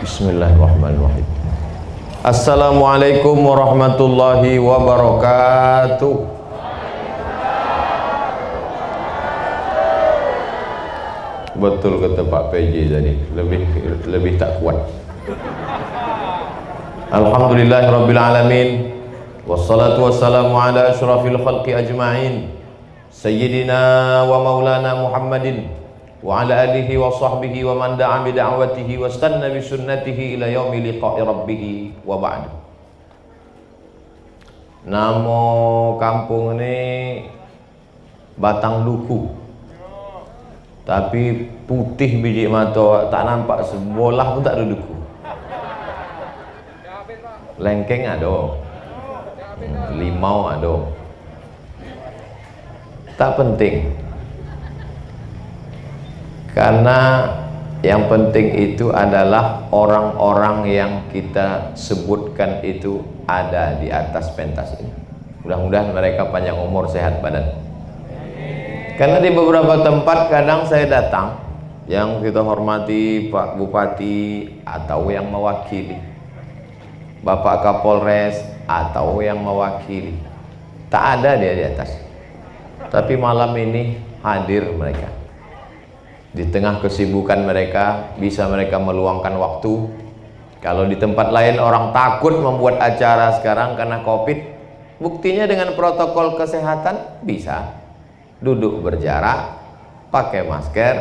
Bismillahirrahmanirrahim. Assalamualaikum warahmatullahi wabarakatuh. Betul kata Pak PJ tadi, lebih tak kuat. Alhamdulillahirabbil alamin. Wassalatu wassalamu ala asyrafil khalqi ajma'in. Sayyidina wa maulana Muhammadin wa ala alihi wa sahbihi wa man da'a bi da'watihi wa istanna bi sunnatihi ila yaumi liqa'i rabbih wa ba'd. Nama kampung ini Batang Duku, tapi putih biji mata, tak nampak sebolah pun tak ada duku. Lengkeng ada, limau ada, tak penting. Karena yang penting itu adalah orang-orang yang kita sebutkan itu ada di atas pentas ini. Mudah-mudahan mereka panjang umur, sehat badan. Karena di beberapa tempat kadang saya datang, yang kita hormati Pak Bupati atau yang mewakili, Bapak Kapolres atau yang mewakili, tak ada dia di atas. Tapi malam ini hadir mereka. Di tengah kesibukan mereka, bisa mereka meluangkan waktu. Kalau di tempat lain orang takut membuat acara sekarang karena Covid, buktinya dengan protokol kesehatan bisa duduk berjarak, pakai masker,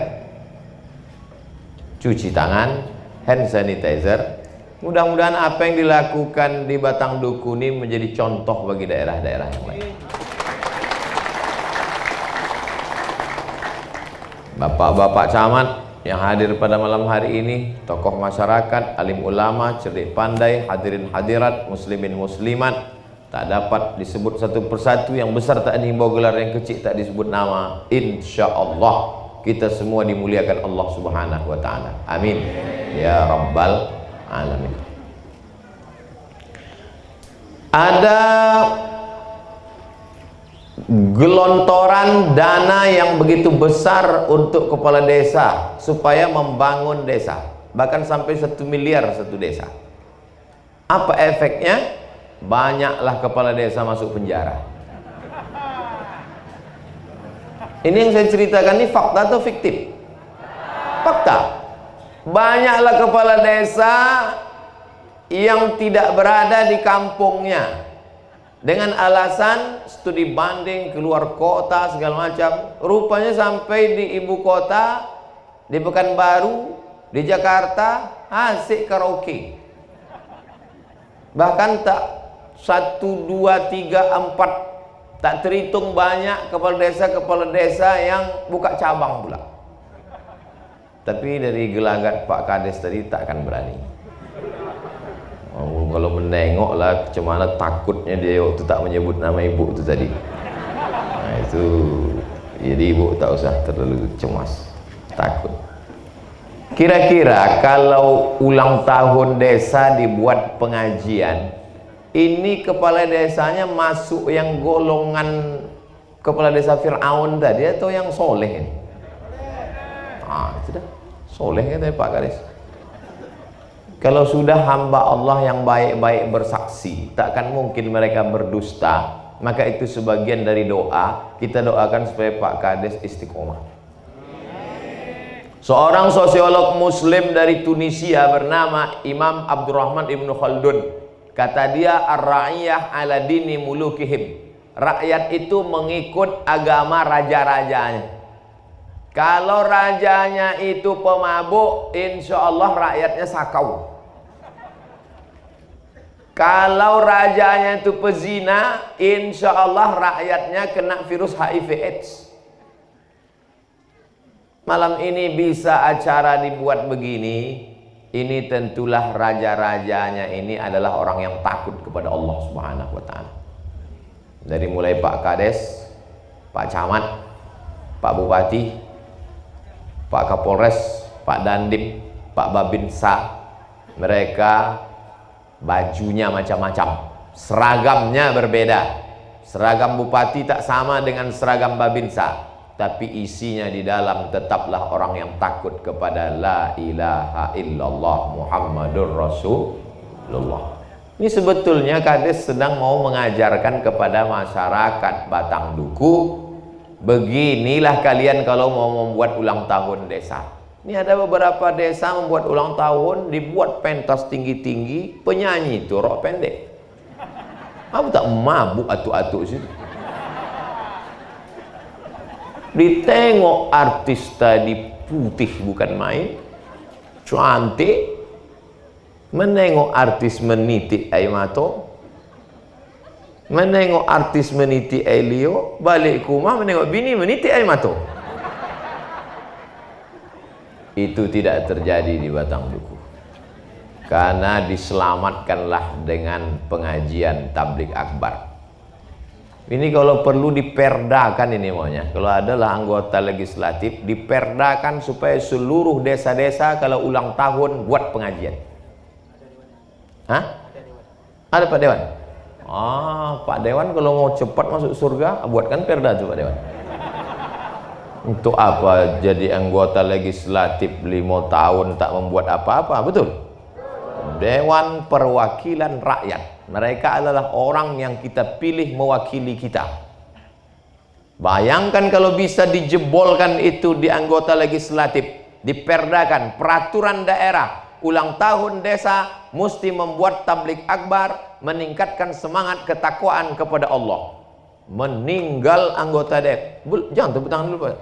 cuci tangan, hand sanitizer. Mudah-mudahan apa yang dilakukan di Batang Duku ini menjadi contoh bagi daerah-daerah yang lain. Bapak-bapak camat yang hadir pada malam hari ini, tokoh masyarakat, alim ulama, cerdik pandai, hadirin hadirat, muslimin muslimat, tak dapat disebut satu persatu, yang besar tak dihimbau gelar, yang kecil tak disebut nama. Insya Allah kita semua dimuliakan Allah Subhanahu wa ta'ala. Amin ya rabbal alamin. Ada gelontoran dana yang begitu besar untuk kepala desa supaya membangun desa, bahkan sampai 1 miliar satu desa. Apa efeknya? Banyaklah kepala desa masuk penjara. Ini yang saya ceritakan ini fakta atau fiktif? Fakta. Banyaklah kepala desa yang tidak berada di kampungnya dengan alasan studi banding, keluar kota segala macam. Rupanya sampai di ibu kota, di Pekanbaru, di Jakarta, asik karaoke. Bahkan tak 1, 2, 3, 4, tak terhitung banyak kepala desa yang buka cabang pula. Tapi dari gelagat Pak Kades tadi tak akan berani. Kalau menengoklah cemana takutnya dia waktu tak menyebut nama ibu itu tadi. Nah itu, jadi ibu tak usah terlalu cemas, takut. Kira-kira kalau ulang tahun desa dibuat pengajian, ini kepala desanya masuk yang golongan kepala desa Fir'aun tadi atau yang soleh ini? Ah, sudah soleh katanya Pak Kades. Kalau sudah hamba Allah yang baik-baik bersaksi, takkan mungkin mereka berdusta. Maka itu sebagian dari doa. Kita doakan supaya Pak Kades istiqomah. Seorang sosiolog muslim dari Tunisia bernama Imam Abdurrahman Ibn Khaldun, kata dia, ar-ra'iyah ala dini mulukihim. Rakyat itu mengikut agama raja-rajanya. Kalau rajanya itu pemabuk, insya Allah rakyatnya sakau. Kalau rajanya itu pezina, insya Allah rakyatnya kena virus HIV/AIDS. Malam ini bisa acara dibuat begini, ini tentulah raja-rajanya ini adalah orang yang takut kepada Allah Subhanahu wa ta'ala. Dari mulai Pak Kades, Pak Camat, Pak Bupati, Pak Kapolres, Pak Dandim, Pak Babinsa, mereka bajunya macam-macam, seragamnya berbeda. Seragam bupati tak sama dengan seragam Babinsa, tapi isinya di dalam tetaplah orang yang takut kepada la ilaha illallah Muhammadur Rasulullah. Ini sebetulnya Kades sedang mau mengajarkan kepada masyarakat Batang Duku, beginilah kalian kalau mau membuat ulang tahun desa. Ini ada beberapa desa membuat ulang tahun, dibuat pentas tinggi-tinggi, penyanyi itu rok pendek. Aku tak mabuk atu-atu situ. Ditengok artis tadi putih bukan main, cantik. Menengok artis menitik air mata, menengok artis menitik air liur, balik ke rumah menengok bini menitik air mata. Itu tidak terjadi di Batang Duku, karena diselamatkanlah dengan pengajian tabligh akbar. Ini kalau perlu diperdakan ini maunya. Kalau adalah anggota legislatif, diperdakan supaya seluruh desa-desa kalau ulang tahun buat pengajian. Hah? Ada Pak Dewan? Pak Dewan kalau mau cepat masuk surga, buatkan perda tuh Pak Dewan. Untuk apa jadi anggota legislatif 5 tahun tak membuat apa-apa, betul? Dewan Perwakilan Rakyat, mereka adalah orang yang kita pilih mewakili kita. Bayangkan kalau bisa dijebolkan itu di anggota legislatif, diperdakan peraturan daerah, ulang tahun desa mesti membuat tabligh akbar, meningkatkan semangat ketakwaan kepada Allah. Meninggal anggota dewan, jangan tepuk tangan dulu Pak.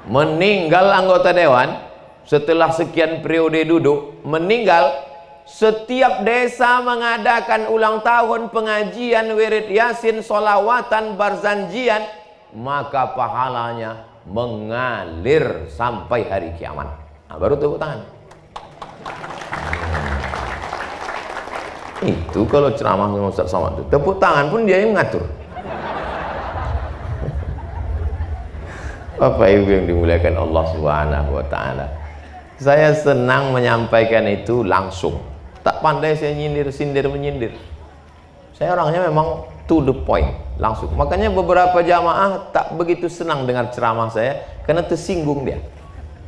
Meninggal anggota dewan setelah sekian periode duduk, meninggal, setiap desa mengadakan ulang tahun, pengajian, wirid yasin, solawatan, barzanjian, maka pahalanya mengalir sampai hari kiamat. Nah, baru tepuk tangan. Itu kalau ceramah Ustaz Somad itu, tepuk tangan pun dia yang mengatur. Bapak Ibu yang dimuliakan Allah Subhanahu wa taala. Saya senang menyampaikan itu langsung. Tak pandai saya nyindir, sindir, menyindir. Saya orangnya memang to the point, langsung. Makanya beberapa jamaah tak begitu senang dengar ceramah saya karena tersinggung dia.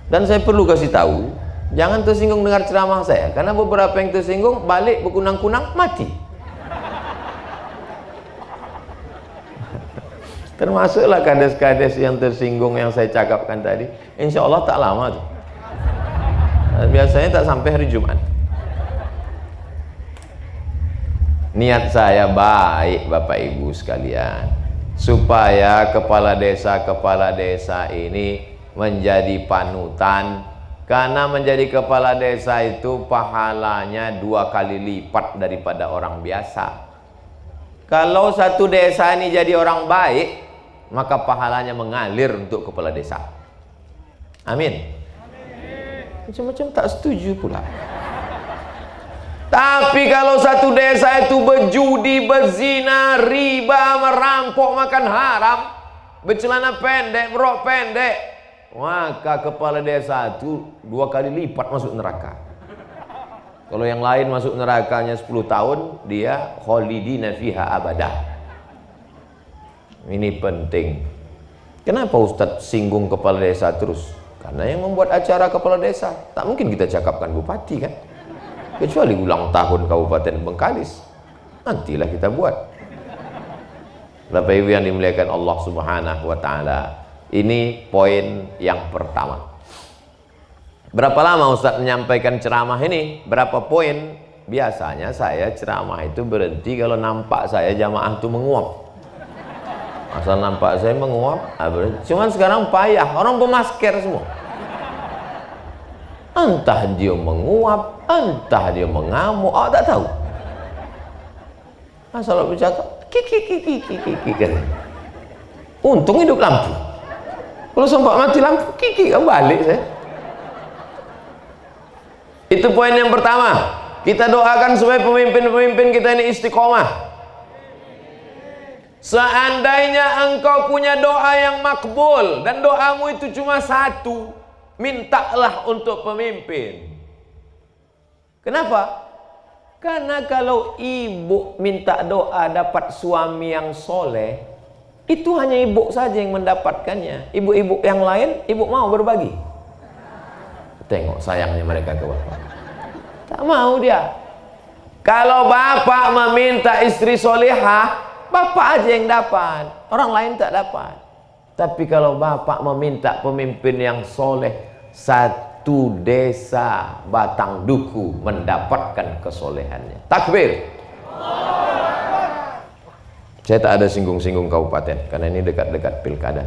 Dan saya perlu kasih tahu, jangan tersinggung dengar ceramah saya, karena beberapa yang tersinggung balik berkunang-kunang mati. Termasuklah kades-kades yang tersinggung yang saya cakapkan tadi. Insya Allah tak lama tuh. Biasanya tak sampai hari Jumat. Niat saya baik Bapak Ibu sekalian, supaya kepala desa ini menjadi panutan, karena menjadi kepala desa itu pahalanya 2 kali lipat daripada orang biasa. Kalau satu desa ini jadi orang baik, maka pahalanya mengalir untuk kepala desa. Amin. Macam-macam tak setuju pula. Tapi kalau satu desa itu berjudi, berzina, riba, merampok, makan haram, bercelana pendek, berok pendek, maka kepala desa itu 2 kali lipat masuk neraka. Kalau yang lain masuk nerakanya 10 tahun, dia khalidina fiha abadah. Ini penting. Kenapa Ustadz singgung kepala desa terus? Karena yang membuat acara kepala desa, tak mungkin kita cakapkan bupati kan? Kecuali ulang tahun Kabupaten Bengkalis, nantilah kita buat. Bapak Ibu yang dimuliakan Allah Subhanahu wa taala, ini poin yang pertama. Berapa lama Ustaz menyampaikan ceramah ini? Berapa poin? Biasanya saya ceramah itu berhenti kalau nampak saya jamaah itu menguap. Asal nampak saya menguap, cuman sekarang payah, orang bermasker semua. Entah dia menguap, entah dia mengamuk, tak tahu. Asal bercakap, kiki kan. Untung hidup lampu. Kalau sempat mati lampu, kiki kan balik saya. Itu poin yang pertama. Kita doakan supaya pemimpin-pemimpin kita ini istiqomah. Seandainya engkau punya doa yang makbul dan doamu itu cuma satu, mintalah untuk pemimpin. Kenapa? Karena kalau ibu minta doa dapat suami yang soleh, Itu hanya ibu saja yang mendapatkannya. Ibu-ibu yang lain, ibu mau berbagi? Tengok sayangnya mereka ke bapak. Tak mau dia. Kalau bapak meminta istri solehah, bapak aja yang dapat, orang lain tak dapat. Tapi kalau bapak meminta pemimpin yang soleh, satu desa batang duku mendapatkan kesolehannya. Takbir. Saya tak ada singgung-singgung kabupaten karena ini dekat-dekat pilkada.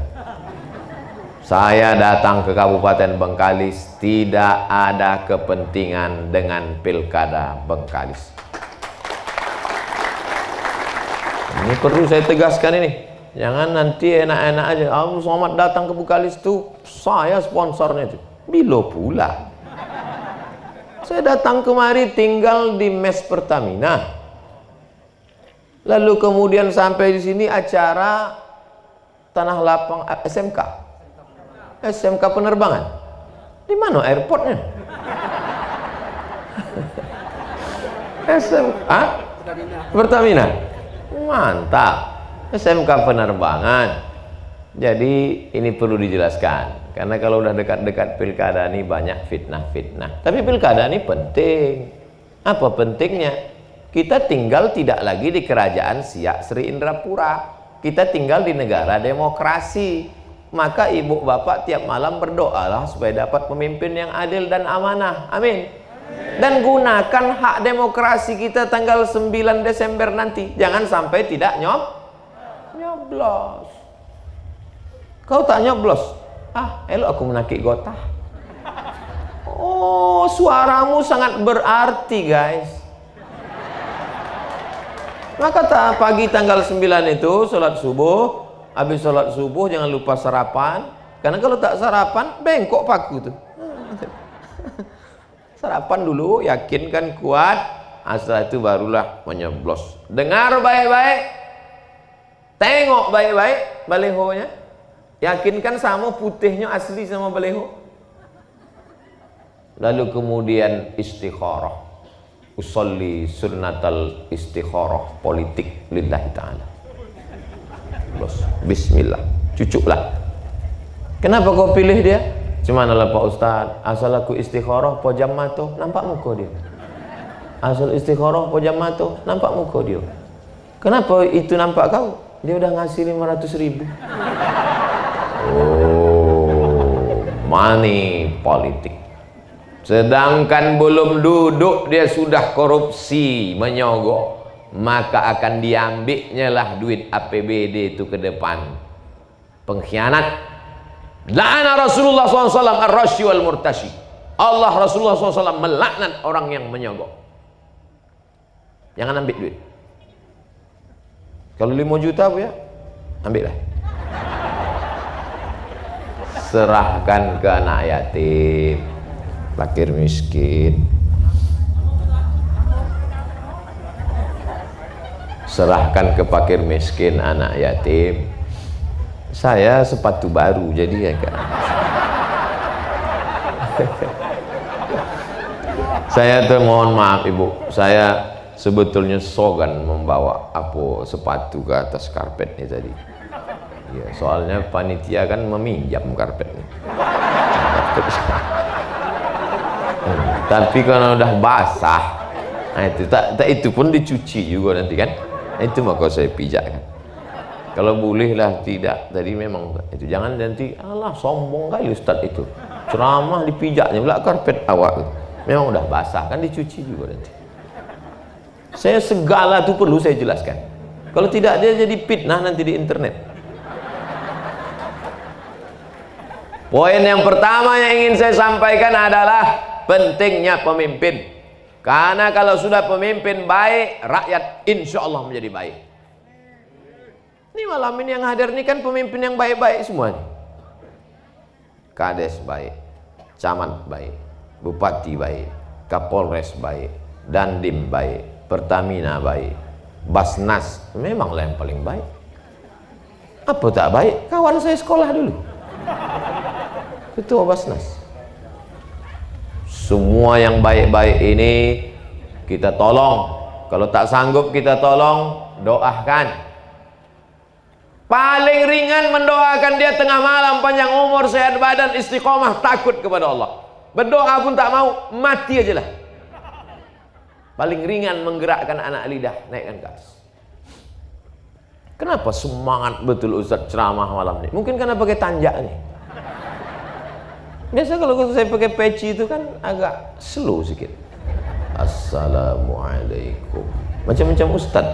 Saya datang ke Kabupaten Bengkalis tidak ada kepentingan dengan pilkada Bengkalis. Ini perlu saya tegaskan ini. Jangan nanti enak-enak aja. Selamat datang ke Bengkalis tuh saya sponsornya itu. Bilo pula. Saya datang kemari tinggal di mes Pertamina. Lalu kemudian sampai di sini acara Tanah Lapang SMK penerbangan. Di mana airportnya? Pertamina. Mantap. SMK penerbangan. Jadi ini perlu dijelaskan karena kalau udah dekat-dekat pilkada ini banyak fitnah-fitnah. Tapi pilkada ini penting. Apa pentingnya? Kita tinggal tidak lagi di kerajaan Siak Sri Indrapura. Kita tinggal di negara demokrasi. Maka ibu bapak tiap malam berdoalah supaya dapat pemimpin yang adil dan amanah. Amin. Dan gunakan hak demokrasi kita tanggal 9 Desember nanti. Jangan sampai tidak nyoblos. Kau tak nyoblos? Elok aku menakik gotah. Oh, suaramu sangat berarti, guys. Maka pagi tanggal 9 itu sholat subuh. Habis sholat subuh jangan lupa sarapan. Karena kalau tak sarapan bengkok paku tuh. Sarapan dulu, yakinkan kuat. Setelah itu barulah menyoblos. Dengar baik-baik. Tengok baik-baik balehonya. Yakinkan sama putihnya asli sama baleho. Lalu kemudian istikharah. Usolli sunnatal istikharah politik lillahi ta'ala. Bismillah, cucuklah. Kenapa kau pilih dia? Cumanalah Pak Ustaz, asal aku istikharah pojam mata, nampak muka dia. Asal istikharah pojam mata, nampak muka dia. Kenapa itu nampak kau? Dia udah ngasih 500.000. Oh, money politik. Sedangkan belum duduk dia sudah korupsi, menyogok, maka akan diambilnya lah duit APBD itu ke depan. Pengkhianat. La'ana Rasulullah SAW ar-rashi wal murtashi. Allah Rasulullah SAW melaknat orang yang menyogok. Jangan ambil duit. Kalau 5 juta bu ya, ambillah. Serahkan ke anak yatim, fakir miskin. Serahkan ke fakir miskin, anak yatim. Saya sepatu baru jadi ya kan. Saya tuh mohon maaf ibu, saya sebetulnya sogan membawa sepatu ke atas karpet ini tadi. Ya, soalnya panitia kan meminjam karpet ini. Tapi kalau udah basah, nah itu pun dicuci juga nanti kan. Itu maka saya pijakkan. Kalau bolehlah tidak, tadi memang itu jangan nanti alah sombong kali Ustaz itu. Ceramah dipijaknya pula karpet awak. Memang udah basah kan dicuci juga nanti. Saya segala itu perlu saya jelaskan. Kalau tidak dia jadi fitnah nanti di internet. Poin yang pertama yang ingin saya sampaikan adalah pentingnya pemimpin. Karena kalau sudah pemimpin baik, rakyat insya Allah menjadi baik. Ini malam ini yang hadir ini kan pemimpin yang baik-baik semua. Kades baik, camat baik, bupati baik, kapolres baik, dandim baik, Pertamina baik, Basnas memanglah yang paling baik. Apa tak baik? Kawan saya sekolah dulu, ketua Basnas. Semua yang baik-baik ini kita tolong. Kalau tak sanggup kita tolong, doakan. Paling ringan mendoakan dia tengah malam, panjang umur, sehat badan, istiqomah, takut kepada Allah. Berdoa pun tak mau, mati aja lah. Paling ringan menggerakkan anak lidah, naikkan ke atas. Kenapa semangat betul Ustaz ceramah malam ini? Mungkin karena pakai tanjak nih. Biasa kalau saya pakai peci itu kan agak slow sedikit. Assalamualaikum. Macam-macam Ustaz.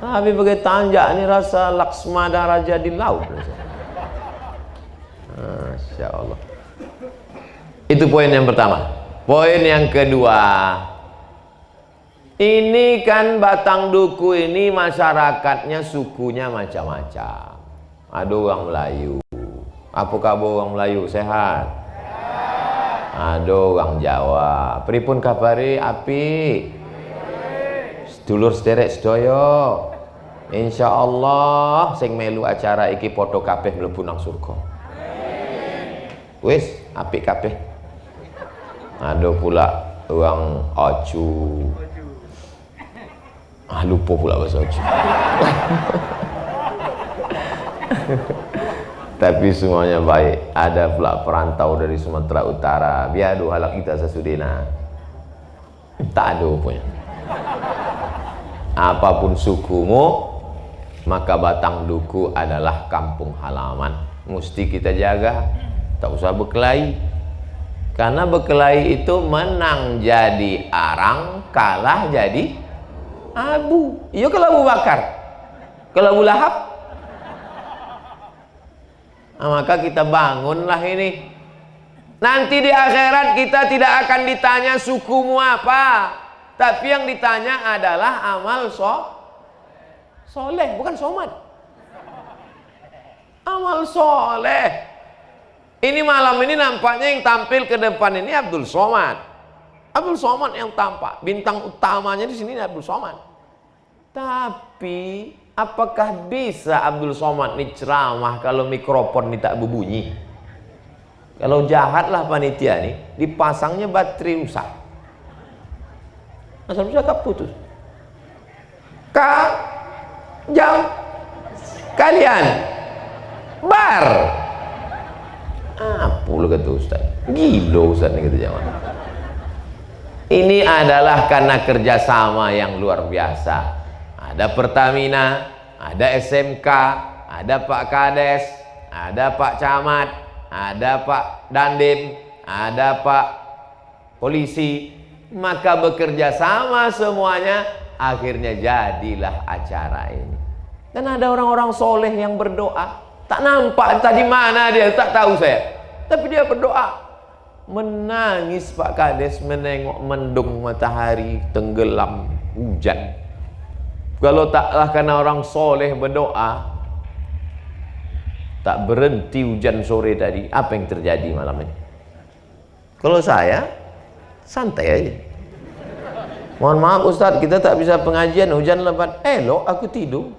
Habis pakai tanjak ini rasa Laksmada Raja di laut. Masya Allah. Itu poin yang pertama. Poin yang kedua, ini kan Batang Duku ini masyarakatnya sukunya macam-macam. Ada orang Melayu. Apa kabar orang Melayu? Sehat? Ada orang Jawa. Pripun kabari? Api. Sedulur sederek sedaya. Insyaallah sing melu acara iki padha kabeh mlebu nang surga. Wis, apik kabeh. Ada pula orang Oju. Lupa pula bahasa Oju. Tapi semuanya baik. Ada pula perantau dari Sumatera Utara. Biadu halak kita sesudina. Tak ada punya. Apapun sukumu, maka Batang Duku adalah kampung halaman. Mesti kita jaga. Tak usah berkelahi. Karena berkelahi itu menang jadi arang, kalah jadi abu. Iya kalau Abu Bakar. Kalau Abu Lahab. Nah, maka kita bangunlah ini. Nanti di akhirat kita tidak akan ditanya sukumu apa, tapi yang ditanya adalah amal soleh, bukan somad. Amal soleh. Ini malam ini nampaknya yang tampil ke depan ini Abdul Somad. Abdul Somad yang tampak. Bintang utamanya di sini Abdul Somad. Tapi apakah bisa Abdul Somad ini ceramah kalau mikrofon ini tak berbunyi? Kalau jahatlah panitia nih, dipasangnya baterai rusak. Asal cakap putus. Jam kalian bar. Apa lu kata Ustaz? Gila Ustaz ni kata jangan. Ini adalah karena kerjasama yang luar biasa. Ada Pertamina, ada SMK, ada Pak Kades, ada Pak Camat, ada Pak Dandim, ada Pak Polisi. Maka bekerja sama semuanya, akhirnya jadilah acara ini. Dan ada orang-orang soleh yang berdoa. Tak nampak tadi mana dia, tak tahu saya. Tapi dia berdoa. Menangis Pak Kades menengok mendung matahari tenggelam hujan. Kalau taklah karena orang soleh berdoa, tak berhenti hujan sore tadi, apa yang terjadi malam ini? Kalau saya, santai aja. Mohon maaf Ustadz, kita tak bisa pengajian, hujan lebat. Elok aku tidur.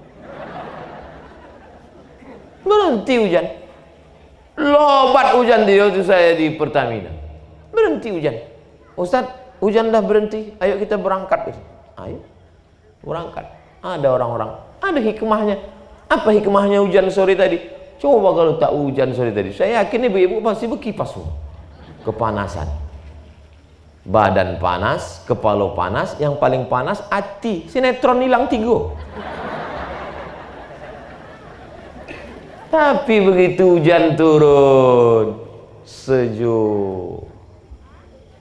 Berhenti hujan. Lobat hujan dia itu saya di Pertamina. Berhenti hujan. Ustadz, hujan dah berhenti. Ayo kita berangkat. Ayo berangkat. Ada orang-orang, ada hikmahnya. Apa hikmahnya hujan sore tadi? Coba kalau tak hujan sore tadi, saya yakin ibu-ibu pasti berkipas semua. Kepanasan. Badan panas, kepala panas, yang paling panas hati. Sinetron hilang 3. Tapi begitu hujan turun, sejuk.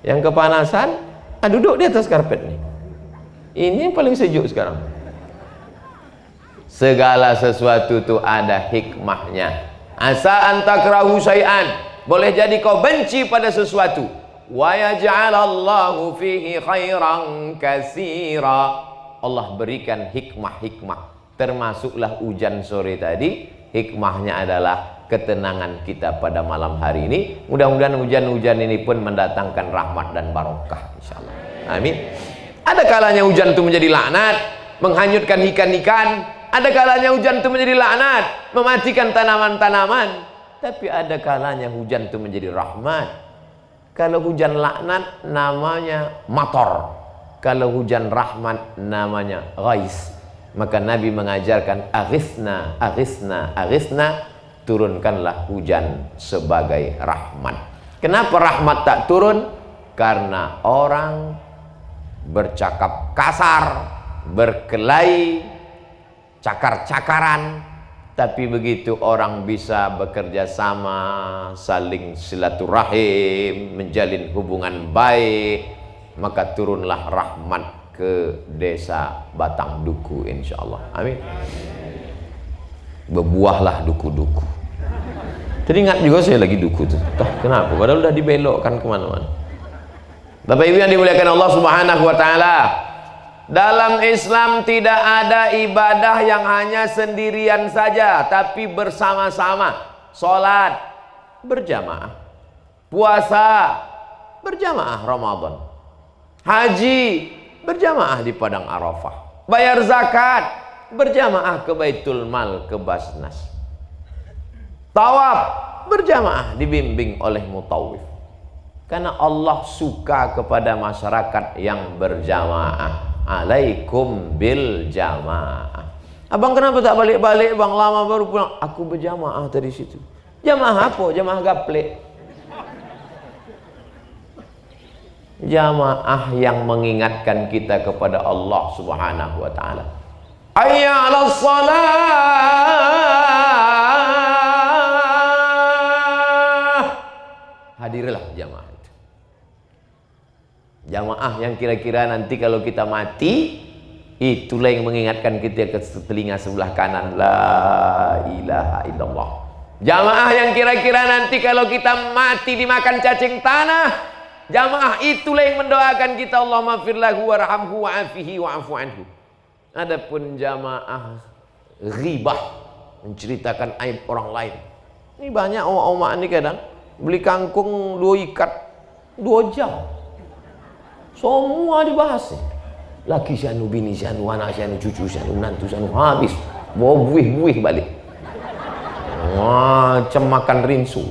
Yang kepanasan, duduk di atas karpet nih. Ini yang paling sejuk sekarang. Segala sesuatu itu ada hikmahnya. Asa antakrahu syai'an. Boleh jadi kau benci pada sesuatu. Wa yaj'alallahu fihi khairan katsira. Allah berikan hikmah-hikmah. Termasuklah hujan sore tadi. Hikmahnya adalah ketenangan kita pada malam hari ini. Mudah-mudahan hujan-hujan ini pun mendatangkan rahmat dan barokah insyaallah. Amin. Ada kalanya hujan itu menjadi laknat, menghanyutkan ikan-ikan. Ada kalanya hujan itu menjadi laknat, mematikan tanaman-tanaman. Tapi ada kalanya hujan itu menjadi rahmat. Kalau hujan laknat namanya mator. Kalau hujan rahmat namanya ghais. Maka Nabi mengajarkan aghithna, aghithna, aghithna, turunkanlah hujan sebagai rahmat. Kenapa rahmat tak turun? Karena orang bercakap kasar, berkelahi, cakar-cakaran. Tapi begitu orang bisa bekerja sama, saling silaturahim, menjalin hubungan baik, maka turunlah rahmat ke desa Batang Duku, insyaallah. Amin. Berbuahlah duku-duku. Teringat juga saya lagi duku tuh. Kenapa? Padahal udah dibelokkan kemana-mana. Bapak Ibu yang dimuliakan Allah Subhanahu wa Ta'ala, dalam Islam tidak ada ibadah yang hanya sendirian saja, tapi bersama-sama. Salat berjamaah, puasa berjamaah Ramadan, haji berjamaah di Padang Arafah, bayar zakat berjamaah ke Baitul Mal, ke Basnas, tawaf berjamaah dibimbing oleh mutawif. Karena Allah suka kepada masyarakat yang berjamaah. Alaikum bil jamaah. Abang kenapa tak balik-balik bang, lama baru pulang? Aku berjamaah tadi situ. Jamaah apa? Jamaah gaplek. Jamaah yang mengingatkan kita kepada Allah Subhanahu wa Ta'ala. Hayya 'alas shalah. Hadirlah jamaah. Jamaah yang kira-kira nanti kalau kita mati, itulah yang mengingatkan kita ke telinga sebelah kanan, la ilaha illallah. Jamaah yang kira-kira nanti kalau kita mati dimakan cacing tanah, jamaah itulah yang mendoakan kita, Allahumma fir lahu warhamhu wa'afihi wa'afu anhu. Adapun jamaah ghibah, menceritakan aib orang lain. Ini banyak omak-omak ini kadang beli kangkung 2 ikat 2 jam. Semua dibahas. Laki sianu, bini sianu, anak sianu, cucu sianu, menantu sianu, habis. Bawa buih-buih balik. Macam makan rinsu.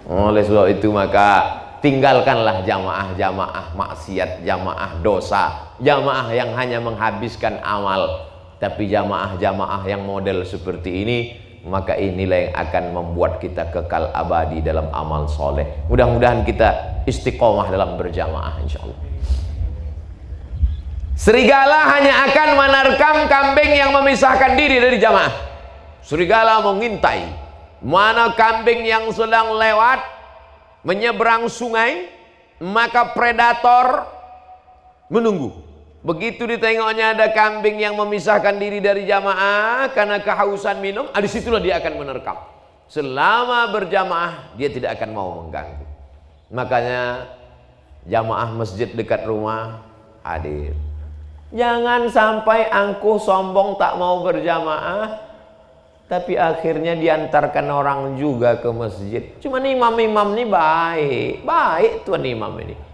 Oleh sebab itu maka tinggalkanlah jamaah-jamaah maksiat, jamaah dosa, jamaah yang hanya menghabiskan amal. Tapi jamaah-jamaah yang model seperti ini, maka inilah yang akan membuat kita kekal abadi dalam amal soleh. Mudah-mudahan kita istiqomah dalam berjamaah, insyaallah. Serigala hanya akan menerkam kambing yang memisahkan diri dari jamaah. Serigala mengintai mana kambing yang sedang lewat menyeberang sungai, maka predator menunggu. Begitu ditengoknya ada kambing yang memisahkan diri dari jamaah karena kehausan minum, disitulah dia akan menerkam. Selama berjamaah dia tidak akan mau mengganggu. Makanya jamaah masjid dekat rumah hadir. Jangan sampai angkuh sombong tak mau berjamaah, tapi akhirnya diantarkan orang juga ke masjid. Cuma imam-imam ini baik tuan imam ini.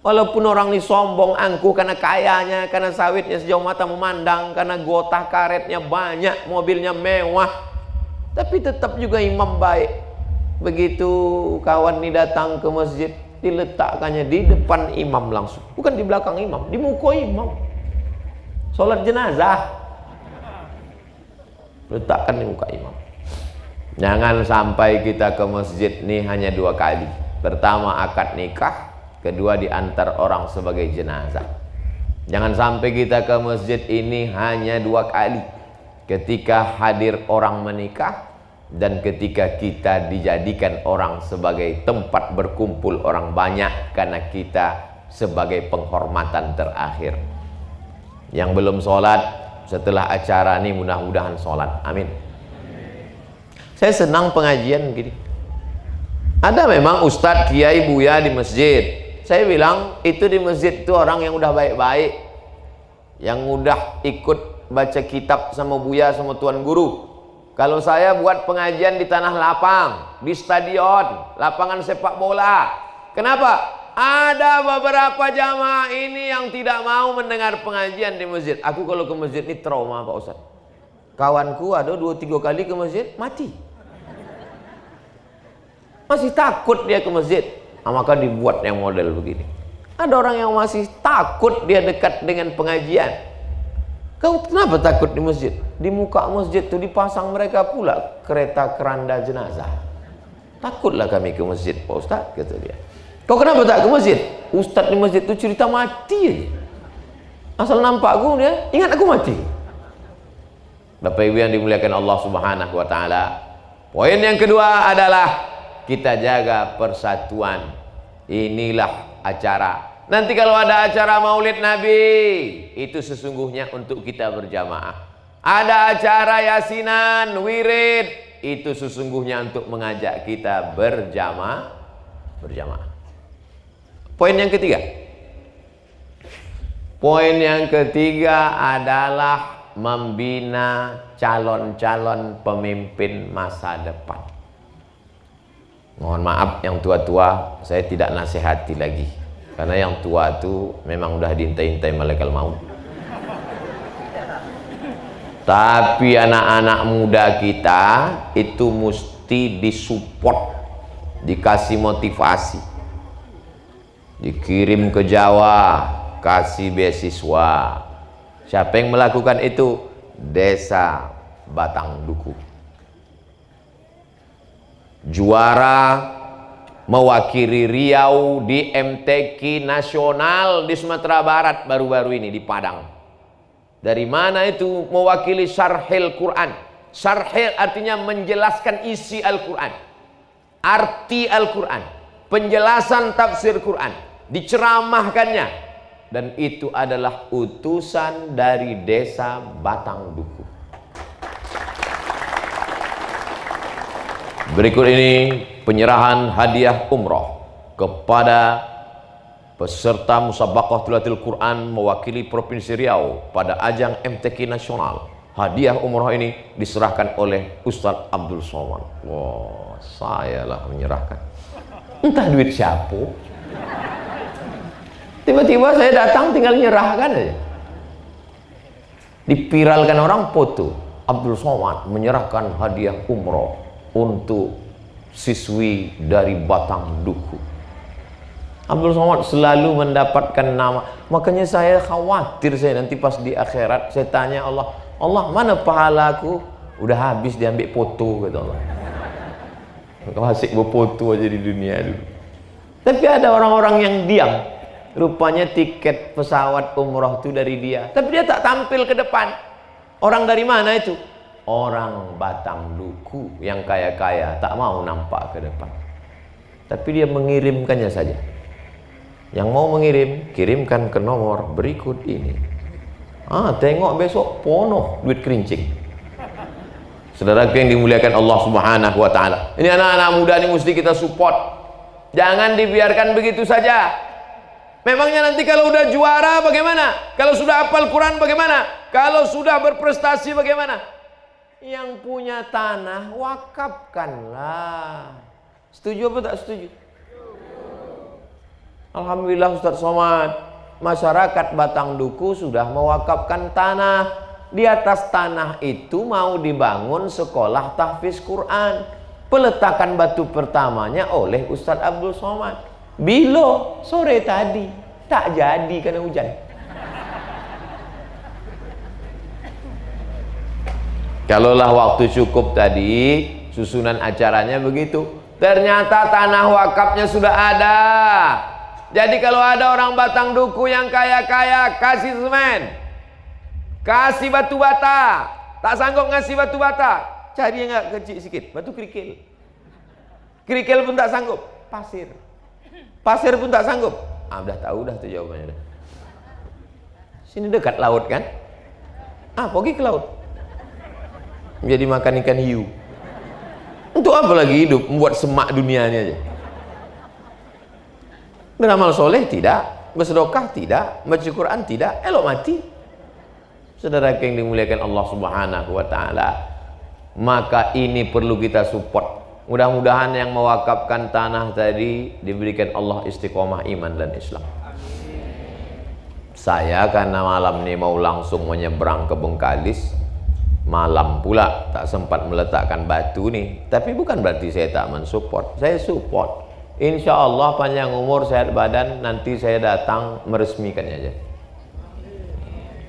Walaupun orang ini sombong, angkuh karena kayanya, karena sawitnya sejauh mata memandang, karena gotah karetnya banyak, mobilnya mewah, tapi tetap juga imam baik. Begitu kawan ini datang ke masjid, diletakkannya di depan imam langsung, bukan di belakang imam, di muka imam. Sholat jenazah letakkan di muka imam. Jangan sampai kita ke masjid ini hanya 2 kali. Pertama akad nikah, kedua diantar orang sebagai jenazah. Jangan sampai kita ke masjid ini hanya 2 kali. Ketika hadir orang menikah, dan ketika kita dijadikan orang sebagai tempat berkumpul orang banyak karena kita sebagai penghormatan terakhir. Yang belum sholat setelah acara ini mudah-mudahan sholat, amin. Saya senang pengajian gini. Ada memang ustadz, kiai, buya di masjid. Saya bilang itu di masjid itu orang yang udah baik-baik, yang udah ikut baca kitab sama buya sama tuan guru. Kalau saya buat pengajian di tanah lapang, di stadion, lapangan sepak bola. Kenapa? Ada beberapa jamaah ini yang tidak mau mendengar pengajian di masjid. Aku kalau ke masjid ini trauma Pak Ustaz. Kawanku ada 2-3 kali ke masjid, mati. Masih takut dia ke masjid. Maka dibuat yang model begini. Ada orang yang masih takut dia dekat dengan pengajian. Kau kenapa takut di masjid? Di muka masjid itu dipasang mereka pula kereta keranda jenazah. Takutlah kami ke masjid, Pak Ustaz, kata dia. Kau kenapa tak ke masjid? Ustaz di masjid itu cerita mati aja. Asal nampak aku dia, ingat aku mati. Bapak Ibu yang dimuliakan Allah Subhanahu wa taala. Poin yang kedua adalah kita jaga persatuan. Inilah acara. Nanti kalau ada acara Maulid Nabi, itu sesungguhnya untuk kita berjamaah. Ada acara yasinan, wirid, itu sesungguhnya untuk mengajak kita berjamaah. Poin yang ketiga. Poin yang ketiga adalah membina calon-calon pemimpin masa depan. Mohon maaf yang tua-tua, saya tidak nasihati lagi. Karena yang tua itu memang udah diintai-intai malaikat maut. Tapi anak-anak muda kita itu mesti disupport, dikasih motivasi, dikirim ke Jawa, kasih beasiswa. Siapa yang melakukan itu? Desa Batang Duku. Juara mewakili Riau di MTQ nasional di Sumatera Barat baru-baru ini di Padang. Dari mana itu? Mewakili Syarhil Quran. Syarhil artinya menjelaskan isi Al-Quran, arti Al-Quran, penjelasan tafsir Quran, diceramahkannya, dan itu adalah utusan dari desa Batang Duku. Berikut ini penyerahan hadiah umroh kepada peserta musabaqah tilawatil Quran mewakili Provinsi Riau pada ajang MTQ nasional. Hadiah umroh ini diserahkan oleh Ustadz Abdul Somad. Wah, saya lah menyerahkan. Entah duit siapa. Tiba-tiba saya datang tinggal nyerahkan aja. Dipiralkan orang foto. Abdul Somad menyerahkan hadiah umroh untuk siswi dari Batang Duku. Abdul Somad selalu mendapatkan nama. Makanya saya khawatir saya nanti pas di akhirat saya tanya Allah, Allah mana pahalaku? Udah habis diambil foto, kata Allah. Kau asik berfoto aja di dunia dulu. Tapi ada orang-orang yang diam. Rupanya tiket pesawat umroh itu dari dia. Tapi dia tak tampil ke depan. Orang dari mana itu? Orang Batang Duku yang kaya-kaya, tak mau nampak ke depan. Tapi dia mengirimkannya saja. Yang mau mengirim, kirimkan ke nomor berikut ini. Tengok besok penuh duit kerincing. Saudara yang dimuliakan Allah Subhanahu wa taala. Ini anak-anak muda ini mesti kita support. Jangan dibiarkan begitu saja. Memangnya nanti kalau udah juara bagaimana? Kalau sudah hafal Quran bagaimana? Kalau sudah berprestasi bagaimana? Yang punya tanah wakafkanlah. Setuju apa tak setuju? Alhamdulillah Ustaz Somad, masyarakat Batang Duku sudah mewakafkan tanah. Di atas tanah itu mau dibangun sekolah tahfiz Quran. Peletakan batu pertamanya oleh Ustaz Abdul Somad. Bilo sore tadi, tak jadi karena hujan. Kalaulah waktu cukup tadi, susunan acaranya begitu. Ternyata tanah wakafnya sudah ada. Jadi kalau ada orang Batang Duku yang kaya-kaya, kasih semen, kasih batu bata. Tak sanggup ngasih batu bata, cari yang agak kecil sikit, batu kerikil. Kerikil pun tak sanggup, pasir. Pasir pun tak sanggup. Udah tahu dah tuh jawabannya. Sini dekat laut kan? Pergi ke laut. Menjadi makan ikan hiu. Untuk apa lagi hidup? Membuat semak dunianya aja. Beramal soleh tidak, bersedekah tidak, baca Quran tidak, elok mati. Saudara yang dimuliakan Allah Subhanahu wa taala, maka ini perlu kita support. Mudah-mudahan yang mewakafkan tanah tadi diberikan Allah istiqomah iman dan Islam. Saya karena malam ini mau langsung menyeberang ke Bengkalis, malam pula tak sempat meletakkan batu nih. Tapi bukan berarti saya tak mensupport, saya support. Insya Allah panjang umur sehat badan, nanti saya datang meresmikannya aja.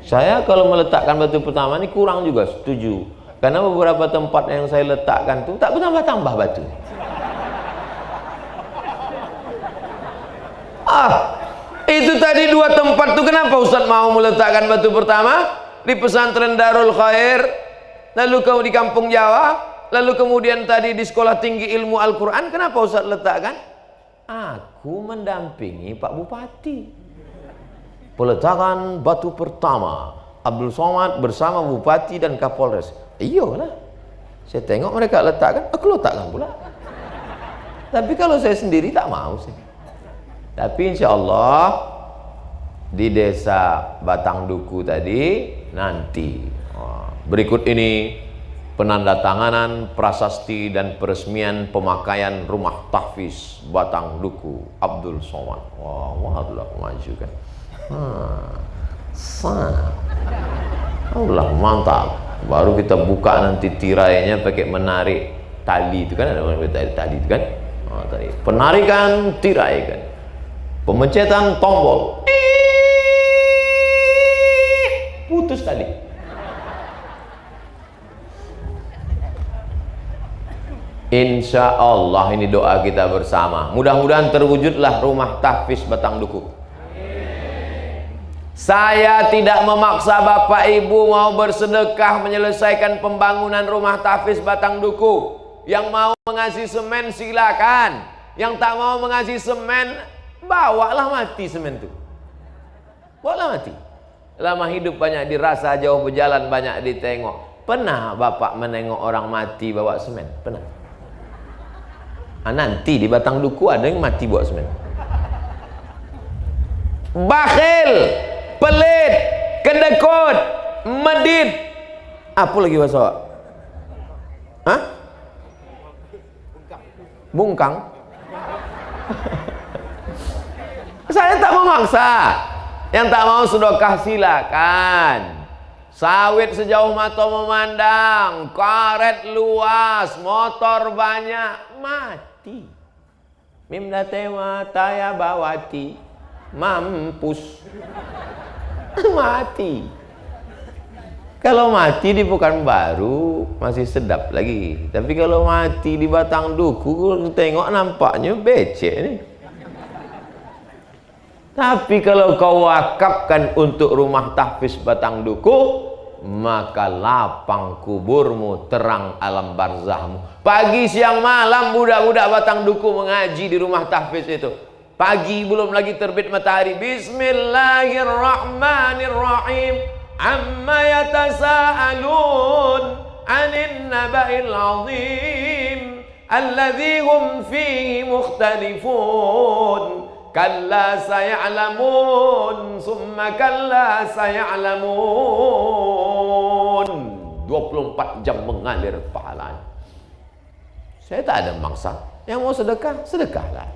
Saya kalau meletakkan batu pertama ini kurang juga setuju. Karena beberapa tempat yang saya letakkan tuh tak bertambah-tambah batu. Itu tadi 2 tempat tuh kenapa Ustaz mau meletakkan batu pertama? Di pesantren Darul Khair, lalu di kampung Jawa, lalu kemudian tadi di sekolah tinggi ilmu Al-Quran. Kenapa Ustaz letakkan? Aku mendampingi Pak Bupati. Peletakan batu pertama Abdul Somad bersama Bupati dan Kapolres. Iyalah, saya tengok mereka letakkan, aku letakkan pula. Tapi kalau saya sendiri tak mau sih. Tapi insya Allah di desa Batang Duku tadi nanti berikut ini penandatanganan prasasti dan peresmian pemakaian rumah tahfiz Batang Duku Abdul Somad. Wah, Allah maju kan. Allah mantap. Baru kita buka nanti tirainya pakai menarik tali itu kan, ada tali itu kan. Tadi penarikan tirai kan. Pemencetan tombol. Putus tali. Insya Allah ini doa kita bersama. Mudah-mudahan terwujudlah rumah tahfiz Batang Duku. Saya tidak memaksa Bapak Ibu mau bersedekah menyelesaikan pembangunan rumah tahfiz Batang Duku. Yang mau mengasih semen silakan. Yang tak mau mengasih semen, bawalah mati semen itu. Bawalah mati. Lama hidup banyak dirasa, jauh berjalan banyak ditengok. Pernah Bapak menengok orang mati bawa semen? Pernah? Nanti di Batang Duku ada yang mati bawa semen. Bakhil, pelit, kedekut, medit. Apa lagi bahasa awak? Hah? Bungkang. Saya tak memaksa. Yang tak mau sedekah silakan. Sawit sejauh mata memandang, karet luas, motor banyak, mati. Mimda tema taya bawati, mampus. Mati. Kalau mati di Pekanbaru masih sedap lagi. Tapi kalau mati di Batang Duku, tengok nampaknya becek nih. Tapi kalau kau wakafkan untuk rumah tahfiz Batang Duku, maka lapang kuburmu, terang alam barzahmu. Pagi siang malam budak-budak Batang Duku mengaji di rumah tahfiz itu. Pagi belum lagi terbit matahari, Bismillahirrahmanirrahim. Amma yatasaalun 'anil naba'il 'azim alladzi hum fihi mukhtalifun. Kalla saya'lamun summa kalla saya'lamun. 24 jam mengalir pahalanya. Saya tak ada maksa. Yang mau sedekah, sedekahlah.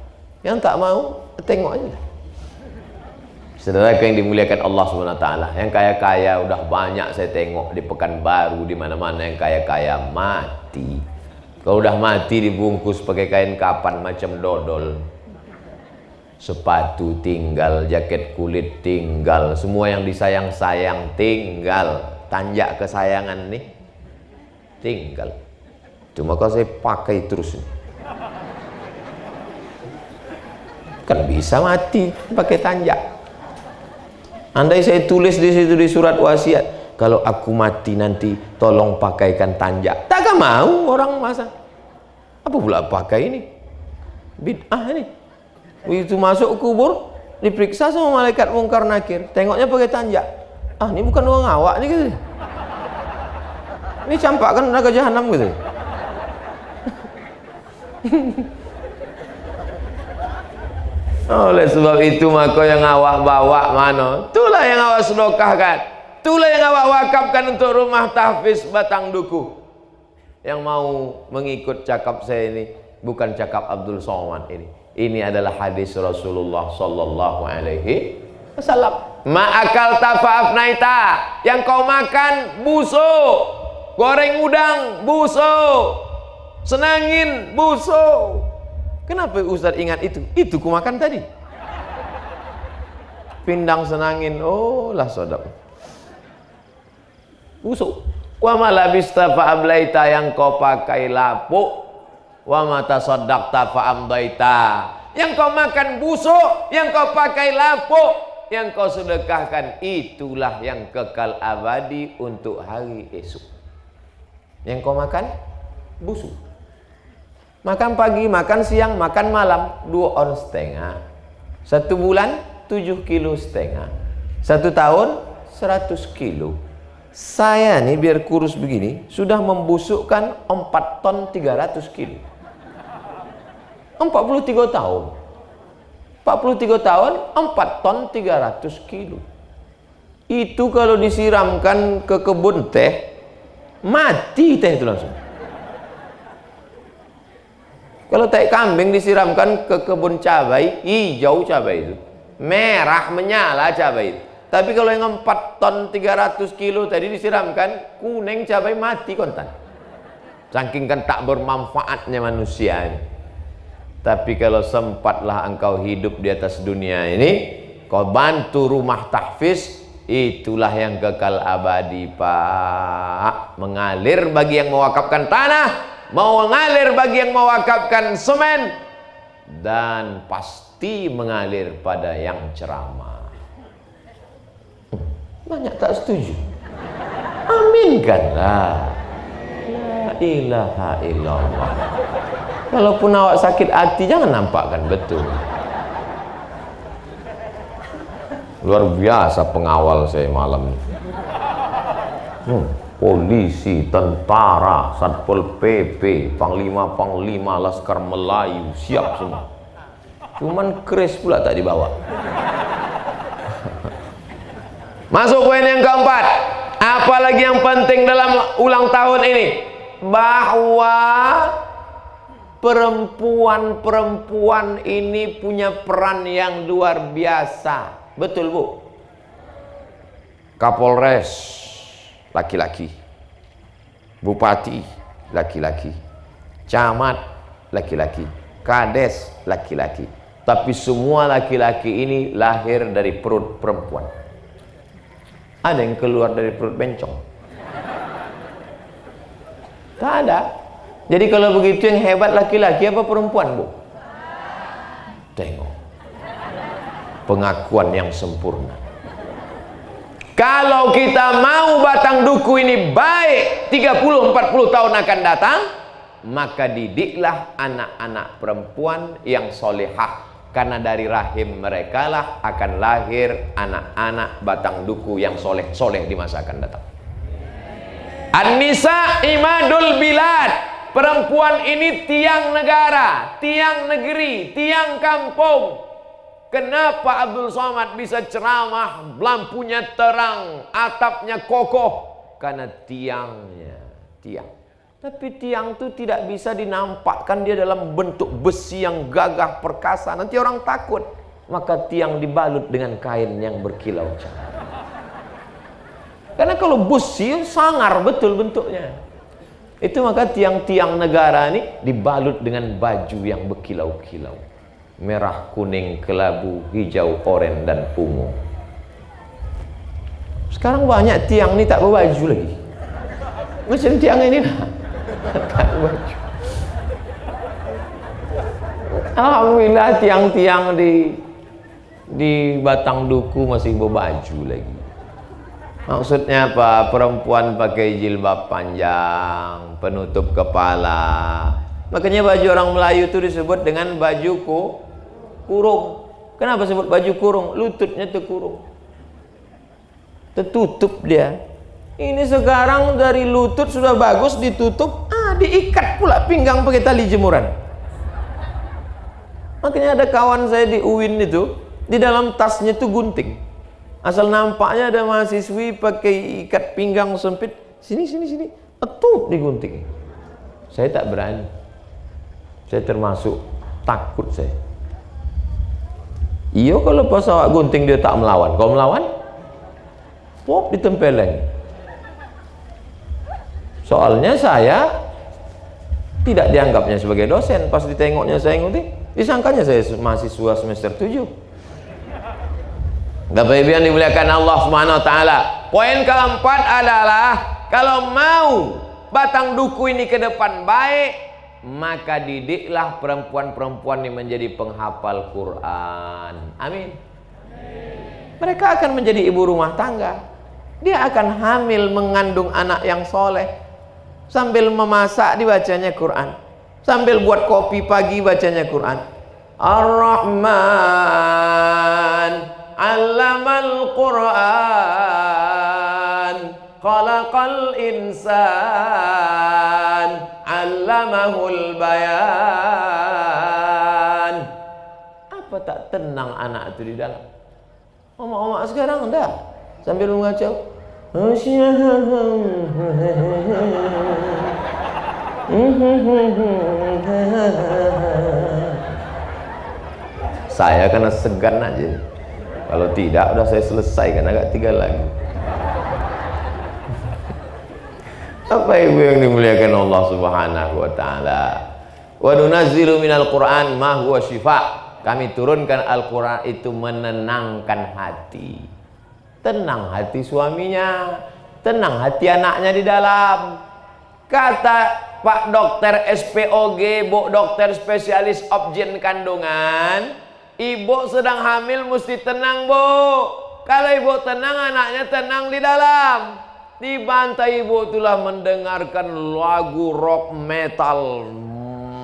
Yang tak mau, tengok aja. Saudara yang dimuliakan Allah SWT, yang kaya-kaya udah banyak saya tengok di Pekanbaru, di mana-mana yang kaya-kaya mati. Kalau udah mati dibungkus pakai kain kapan macam dodol. Sepatu tinggal, jaket kulit tinggal, semua yang disayang-sayang tinggal. Tanjak kesayangan nih tinggal. Cuma kalau saya pakai terus nih. Kan bisa mati pakai tanjak. Andai saya tulis di situ di surat wasiat, kalau aku mati nanti tolong pakaikan tanjak. Takkan mau orang masa. Apa pula pakai ini? Bid'ah ini. Begitu masuk kubur, diperiksa sama malaikat mungkar nakir. Tengoknya pakai tanjak. Ini bukan uang awak nih gitu. Ini campakkan neraka jahanam gitu. Oleh sebab itu maka yang awak bawa mana? Itulah yang awak sedekahkan. Itulah yang awak wakafkan untuk rumah tahfiz Batang Duku. Yang mau mengikut cakap saya ini bukan cakap Abdul Somad ini. Ini adalah hadis Rasulullah sallallahu alaihi wasallam. Ma'akal tafa'afnaita, yang kau makan busuk. Goreng udang busuk. Senangin busuk. Kenapa Ustaz ingat itu? Itu ku makan tadi. Pindang senangin, oh lah sodap. busuk. Wa ma labista fa ablaita, yang kau pakai lapuk. Wa ma tasaddaqta fa amdaita, yang kau makan busuk, yang kau pakai lapuk, yang kau sedekahkan, itulah yang kekal abadi untuk hari esok. Yang kau makan busuk. Makan pagi, makan siang, makan malam, 2 on setengah. 1 bulan 7,5 kilo. 1 tahun 100 kilo. Saya nih biar kurus begini sudah membusukkan 4 ton 300 kilo. 43 tahun. 43 tahun 4 ton 300 kilo. Itu kalau disiramkan ke kebun teh, mati teh itu langsung. Kalau tai kambing disiramkan ke kebun cabai, hijau cabai itu, merah menyala cabai itu. Tapi kalau yang 4 ton 300 kilo tadi disiramkan, kuning cabai, mati kontan. Saking kan tak bermanfaatnya manusia ini. Tapi kalau sempatlah engkau hidup di atas dunia ini, kau bantu rumah tahfiz, itulah yang kekal abadi, Pak. Mengalir bagi yang mewakafkan tanah, mau mengalir bagi yang mewakafkan semen, dan pasti mengalir pada yang ceramah. Banyak tak setuju? Aminkanlah. La ilaha illallah. Kalaupun awak sakit hati, jangan nampakkan betul. Luar biasa pengawal saya malam ini. Polisi, tentara, Satpol PP, Panglima Laskar Melayu, siap semua. Cuman keris pula tak dibawa. Masuk poin yang keempat. Apalagi yang penting dalam ulang tahun ini, bahwa perempuan-perempuan ini punya peran yang luar biasa. Betul, Bu? Kapolres laki-laki, bupati laki-laki, camat laki-laki, kades laki-laki. Tapi semua laki-laki ini lahir dari perut perempuan. Ada yang keluar dari perut bencong? Tak ada. Jadi kalau begitu yang hebat laki-laki apa perempuan, Bu? Tengok pengakuan yang sempurna. Kalau kita mau batang duku ini baik 30-40 tahun akan datang, maka didiklah anak-anak perempuan yang solehah, karena dari rahim mereka lah akan lahir anak-anak batang duku yang soleh-soleh di masa akan datang. An-nisa imadul bilad. Perempuan ini tiang negara, tiang negeri, tiang kampung. Kenapa Abdul Somad bisa ceramah, lampunya terang, atapnya kokoh? Karena tiangnya, tiang. Tapi tiang itu tidak bisa dinampakkan dia dalam bentuk besi yang gagah perkasa. Nanti orang takut. Maka tiang dibalut dengan kain yang berkilau cahaya. Karena kalau besi sangar betul bentuknya. Itu maka tiang-tiang negara ini dibalut dengan baju yang berkilau-kilau. Merah, kuning, kelabu, hijau, oranye, dan ungu. Sekarang banyak tiang ini tak berbaju lagi. Macam tiang ini lah. Tak berbaju. Alhamdulillah tiang-tiang di batang duku masih berbaju lagi. Maksudnya apa? Perempuan pakai jilbab panjang, penutup kepala. Makanya baju orang Melayu itu disebut dengan baju kurung. Kenapa sebut baju kurung? Lututnya terkurung, tertutup dia. Ini sekarang dari lutut sudah bagus ditutup, diikat pula pinggang pakai tali jemuran. Makanya ada kawan saya di UIN itu, di dalam tasnya itu gunting. Asal nampaknya ada mahasiswi pakai ikat pinggang sempit, sini, etut digunting. Saya tak berani. Saya termasuk takut saya. Iyo kalau pas awak gunting dia tak melawan. Kau melawan, pop ditempeleng. Soalnya saya tidak dianggapnya sebagai dosen. Pas ditengoknya saya gunting, disangkanya saya mahasiswa semester 7. Bapak Ibu yang dimuliakan Allah Subhanahu wa taala. Poin keempat adalah kalau mau batang duku ini ke depan baik, maka didiklah perempuan-perempuan yang menjadi penghafal Quran. Amin. Mereka akan menjadi ibu rumah tangga. Dia akan hamil mengandung anak yang soleh. Sambil memasak dibacanya Quran. Sambil buat kopi pagi bacanya Quran. Ar-Rahman 'allamal Quran, khalaqal insan, 'allamahul bayan. Apa tak tenang anak itu di dalam? Omak-omak sekarang enggak, sambil membaca saya karena segan aja. Kalau tidak udah saya selesaikan, agak 3 lagi. Apa ibu yang dimuliakan Allah Subhanahu wa taala? Wa nunazzilu minal Qur'an ma huwa syifa. Kami turunkan Al-Quran itu menenangkan hati. Tenang hati suaminya, tenang hati anaknya di dalam. Kata Pak Dokter SPOG, Bu Dokter Spesialis Obgyn Kandungan, ibu sedang hamil mesti tenang, Bu. Kalau ibu tenang, anaknya tenang di dalam. Di bantai ibu itulah mendengarkan lagu rock metal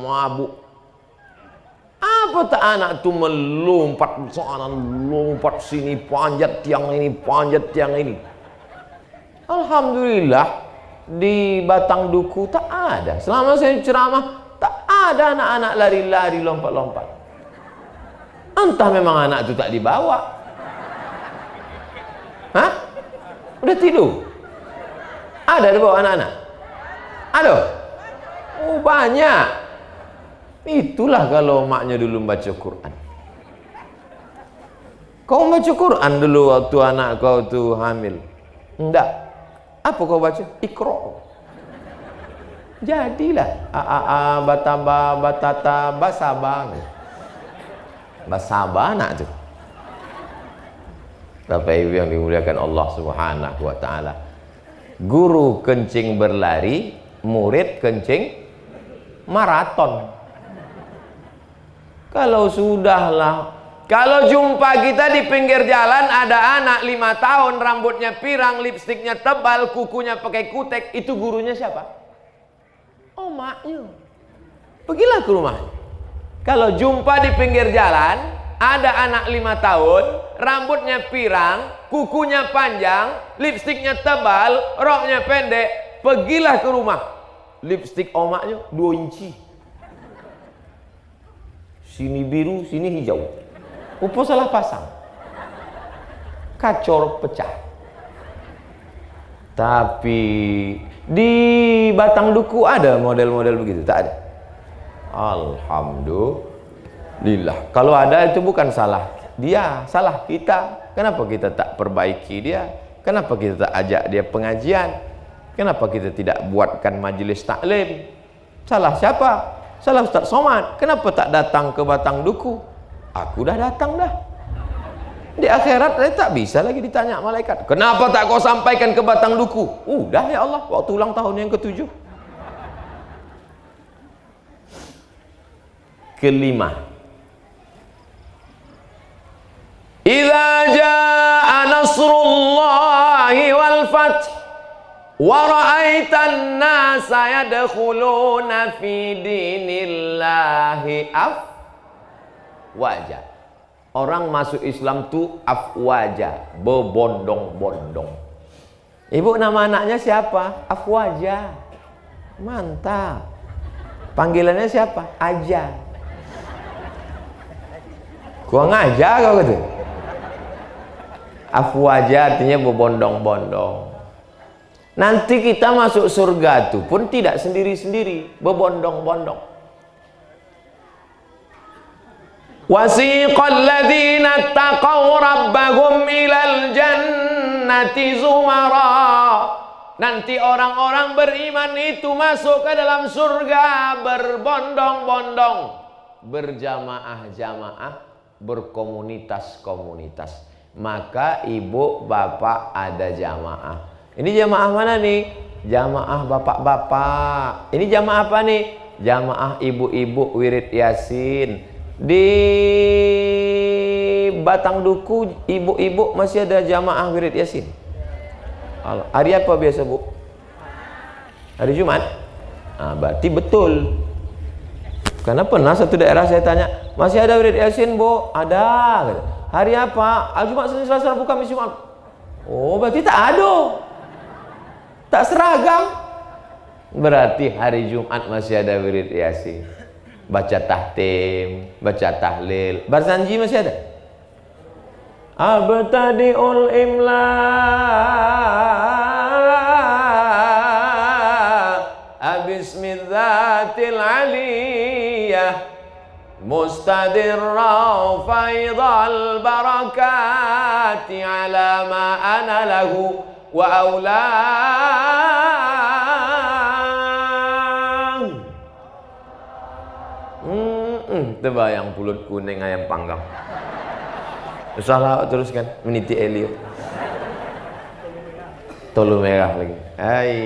mabuk. Apa tak anak tu melompat sana, lompat sini, panjat tiang ini, panjat tiang ini. Alhamdulillah di Batang Duku tak ada. Selama saya ceramah tak ada anak-anak lari-lari, lompat-lompat. Entah memang anak itu tak dibawa. Hah? Udah tidur? Ada di bawah anak-anak? Ada? Oh banyak. Itulah kalau maknya dulu baca Quran. Kau baca Quran dulu waktu anak kau tu hamil? Enggak. Apa kau baca? Iqra. Jadilah bataba batata basaba. Basaba anak tu. Bapak Ibu yang dimuliakan Allah Subhanahu wa taala. Guru kencing berlari, murid kencing maraton. Kalau sudahlah, kalau jumpa kita di pinggir jalan ada anak 5 tahun, rambutnya pirang, lipstiknya tebal, kukunya pakai kutek, itu gurunya siapa? Oh maknya. Pergilah ke rumahnya. Kalau jumpa di pinggir jalan ada anak 5 tahun, rambutnya pirang, kukunya panjang, lipstiknya tebal, roknya pendek, pergilah ke rumah. Lipstik omaknya 2 inci. Sini biru, sini hijau. Upo salah pasang. Kacor pecah. Tapi di Batang Duku ada model-model begitu? Tak ada. Alhamdulillah. Kalau ada itu bukan salah dia, salah kita. Kenapa kita tak perbaiki dia? Kenapa kita tak ajak dia pengajian? Kenapa kita tidak buatkan majelis taklim? Salah siapa? Salah Ustaz Somad. Kenapa tak datang ke Batang Duku? Aku dah datang dah. Di akhirat saya tak bisa lagi ditanya malaikat. Kenapa tak kau sampaikan ke Batang Duku? Udah ya Allah, waktu ulang tahun yang ke-7. Kelima. Idza jaa nasrullahi wal fath wa ra'aitan nasa yadkhuluna fi dinillahi afwaja. Orang masuk Islam tu afwaja, berbondong-bondong. Ibu nama anaknya siapa? Afwaja. Mantap. Panggilannya siapa? Aja. Gua ngajak kau gitu. Afwaja artinya berbondong-bondong. Nanti kita masuk surga itu pun tidak sendiri-sendiri, berbondong-bondong. Wasiqal ladzina taqaw rabbahum ilal jannati zumara. Nanti orang-orang beriman itu masuk ke dalam surga berbondong-bondong, berjamaah-jamaah, berkomunitas-komunitas. Maka ibu bapak ada jamaah. Ini jamaah mana nih? jamaah bapak-bapak. Ini jamaah apa nih? Jamaah ibu-ibu wirid Yasin. Di Batang Duku ibu-ibu masih ada jamaah wirid Yasin. Hari apa biasa, Bu? Hari Jumat? Nah, berarti betul. Karena pernah satu daerah saya tanya, masih ada wirid Yasin, Bu? Ada. Hari apa? Jumat, Senin, Selasa, Rabu, Kamis, Jumat. Oh, berarti tak ada. Tak seragam. Berarti hari Jumat masih ada wirid Yasin. Baca tahtim, baca tahlil. Barzanji masih ada? Abtadi'ul imla bismidzatil aliyah mustadirra faidal barakati ala ma ana lahu wa aulang. Terbayang pulut kuning ayam panggang. Salah teruskan meniti Elio. Tolu merah lagi. Hai.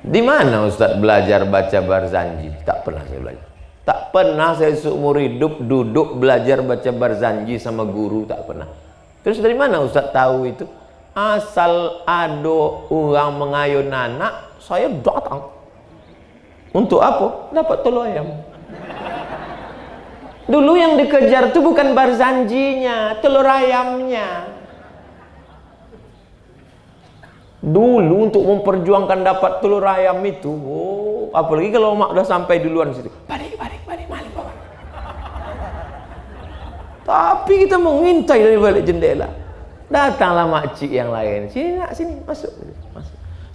Di mana Ustaz belajar baca Barzanji? Tak pernah saya belajar. Tak pernah saya seumur hidup duduk belajar baca Barzanji sama guru, tak pernah. Terus dari mana Ustaz tahu itu? Asal ada orang mengayun anak, saya datang. Untuk apa? Dapat telur ayam. Dulu yang dikejar itu bukan Barzanjinya, telur ayamnya. Dulu untuk memperjuangkan dapat telur ayam itu, apalagi kalau mak udah sampai duluan situ. Balik, malik bawa. Tapi kita mau ngintai dari balik jendela. Datanglah makcik yang lain. Sini nak, sini, masuk.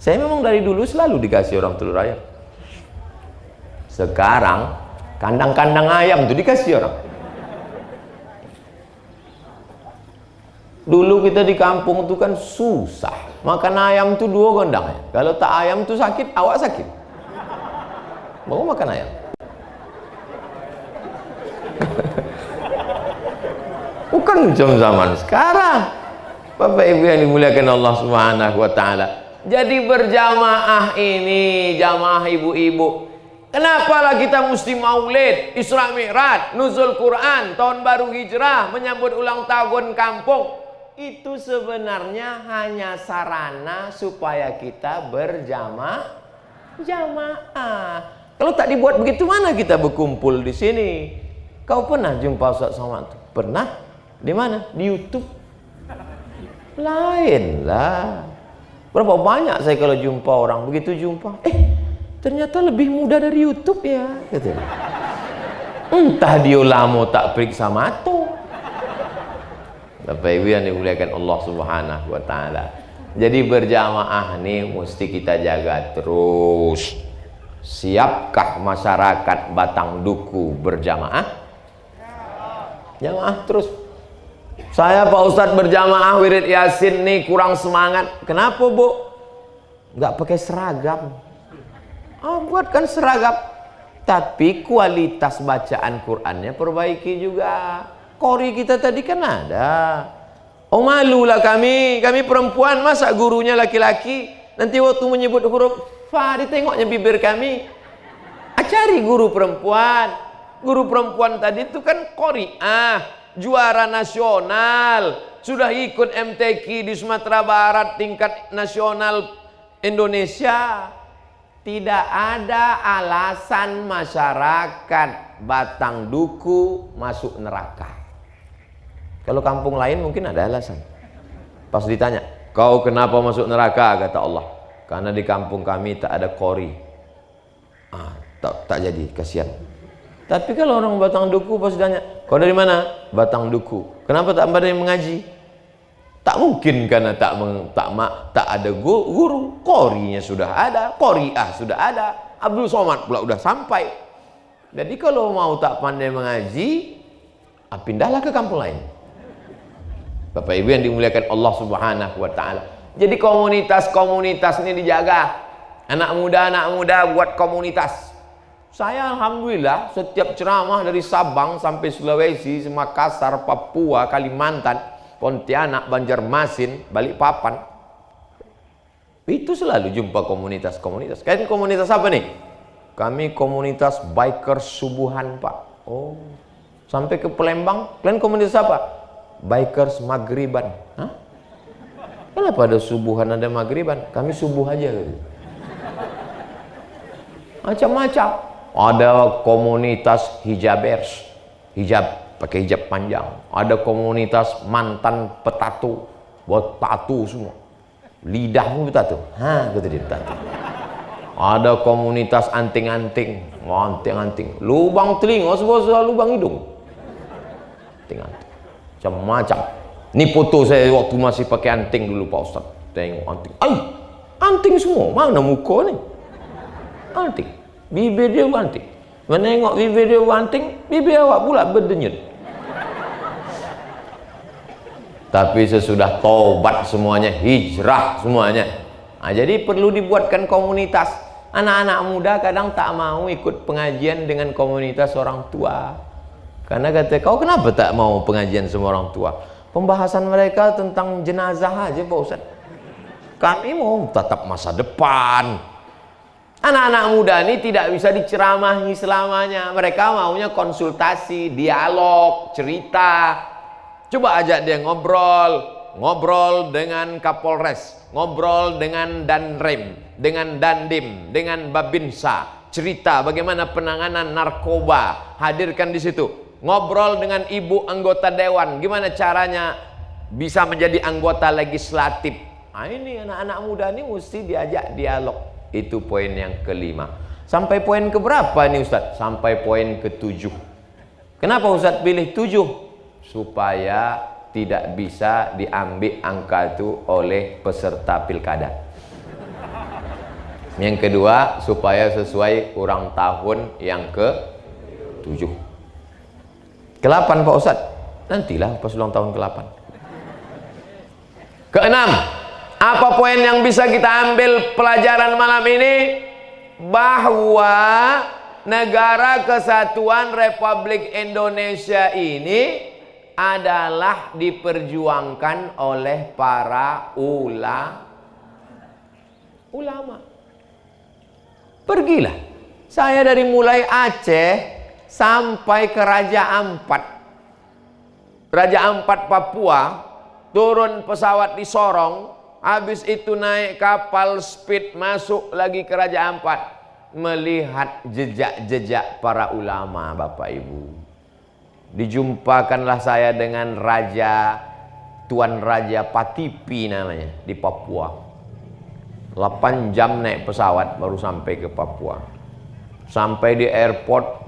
Saya memang dari dulu selalu dikasih orang telur ayam. Sekarang kandang-kandang ayam itu dikasih orang. Dulu kita di kampung itu kan susah. Makan ayam itu 2 gondang. Kalau tak ayam itu sakit, awak sakit. Mau makan ayam. Bukan macam zaman sekarang. Bapak Ibu yang dimuliakan Allah Subhanahu wa taala. Jadi berjamaah ini, jamaah ibu-ibu. Kenapa kita mesti maulid, Isra Mi'raj, nuzul Quran, tahun baru hijrah, menyambut ulang tahun kampung? Itu sebenarnya hanya sarana supaya kita berjamaah. Kalau tak dibuat begitu, mana kita berkumpul di sini? Kau pernah jumpa Ustaz Somad? Pernah? Di mana? Di YouTube? Lain lah. Berapa banyak saya kalau jumpa orang, begitu jumpa, ternyata lebih mudah dari YouTube ya, gitu. Entah dia lama tak periksa mata. Bapak Ibu yang dimuliakan Allah Subhanahu wa taala. Jadi berjamaah nih mesti kita jaga terus. Siapkah masyarakat Batang Duku berjamaah? Jamaah terus. Saya Pak Ustadz berjamaah wirid Yasin nih kurang semangat. Kenapa, Bu? Nggak pakai seragam. Buatkan seragam. Tapi kualitas bacaan Qur'annya perbaiki juga. Qori kita tadi kan ada. Oh malulah kami perempuan, masa gurunya laki-laki. Nanti waktu menyebut huruf fa ditengoknya bibir kami. Cari guru perempuan. Guru perempuan tadi itu kan qori'ah, juara nasional, sudah ikut MTQ di Sumatera Barat tingkat nasional Indonesia. Tidak ada alasan masyarakat Batang Duku masuk neraka. Kalau kampung lain mungkin ada alasan. Pas ditanya, kau kenapa masuk neraka? Kata Allah, karena di kampung kami tak ada qori. Tak jadi, kasihan. Tapi kalau orang Batang Duku pas ditanya, kau dari mana? Batang Duku. Kenapa tak ada yang mengaji? Tak mungkin, karena tak ada guru. Qorinya sudah ada, qori'ah sudah ada, Abdul Somad pula sudah sampai. Jadi kalau mau tak pandai mengaji, pindahlah ke kampung lain. Bapak Ibu yang dimuliakan Allah Subhanahu wa taala. Jadi komunitas ini dijaga. Anak muda buat komunitas. Saya alhamdulillah setiap ceramah dari Sabang sampai Sulawesi, Makassar, Papua, Kalimantan, Pontianak, Banjarmasin, Balikpapan, Itu selalu jumpa komunitas-komunitas. Kalian komunitas apa nih? Kami komunitas bikers subuhan, Pak. Oh, sampai ke Palembang, kalian komunitas apa? Bikers maghriban. Hah? Kenapa ada subuhan, ada maghriban? Kami subuh aja gitu. Macam-macam. Ada komunitas hijabers, hijab, pakai hijab panjang. Ada komunitas mantan petatu, buat tatu semua. Lidahmu bertatu, gitu dia bertatu. Ada komunitas anting-anting, anting-anting, lubang telinga sebesar lubang hidung, anting-anting, macam-macam. Ini foto saya waktu masih pakai anting dulu, Pak Ustaz. Tengok anting, anting semua. Mana muka ni? Anting, bibir dia anting. Menengok bibir dia anting, bibir awak pula berdenyut. Tapi sesudah taubat semuanya, hijrah semuanya. Nah, jadi perlu dibuatkan komunitas. Anak-anak muda kadang tak mau ikut pengajian dengan komunitas orang tua. Karena kata, kau kenapa tak mau pengajian sama orang tua? Pembahasan mereka tentang jenazah aja, Pak Ustaz. Kami mau tatap masa depan. Anak-anak muda ini tidak bisa diceramahi selamanya. Mereka maunya konsultasi, dialog, cerita. Coba ajak dia ngobrol dengan Kapolres, ngobrol dengan Danrem, dengan Dandim, dengan Babinsa, cerita bagaimana penanganan narkoba, hadirkan di situ. Ngobrol dengan ibu anggota dewan, gimana caranya bisa menjadi anggota legislatif. Nah, ini anak-anak muda ini mesti diajak dialog. Itu poin yang kelima. Sampai poin keberapa nih Ustaz? Sampai poin ke-7. Kenapa Ustaz pilih 7? Supaya tidak bisa diambil angka itu oleh peserta pilkada. Yang kedua, supaya sesuai ulang tahun yang ke-7. Ke-8 Pak Ustadz, nantilah pas ulang tahun ke-8. Ke-6, apa poin yang bisa kita ambil pelajaran malam ini? Bahwa negara kesatuan Republik Indonesia ini adalah diperjuangkan oleh para ulama. Pergilah. Saya dari mulai Aceh sampai ke Raja Ampat. Raja Ampat Papua, turun pesawat di Sorong, habis itu naik kapal speed masuk lagi ke Raja Ampat, melihat jejak-jejak para ulama, Bapak Ibu. Dijumpakanlah saya dengan Tuan Raja Patipi namanya, di Papua. 8 jam naik pesawat baru sampai ke Papua. Sampai di airport,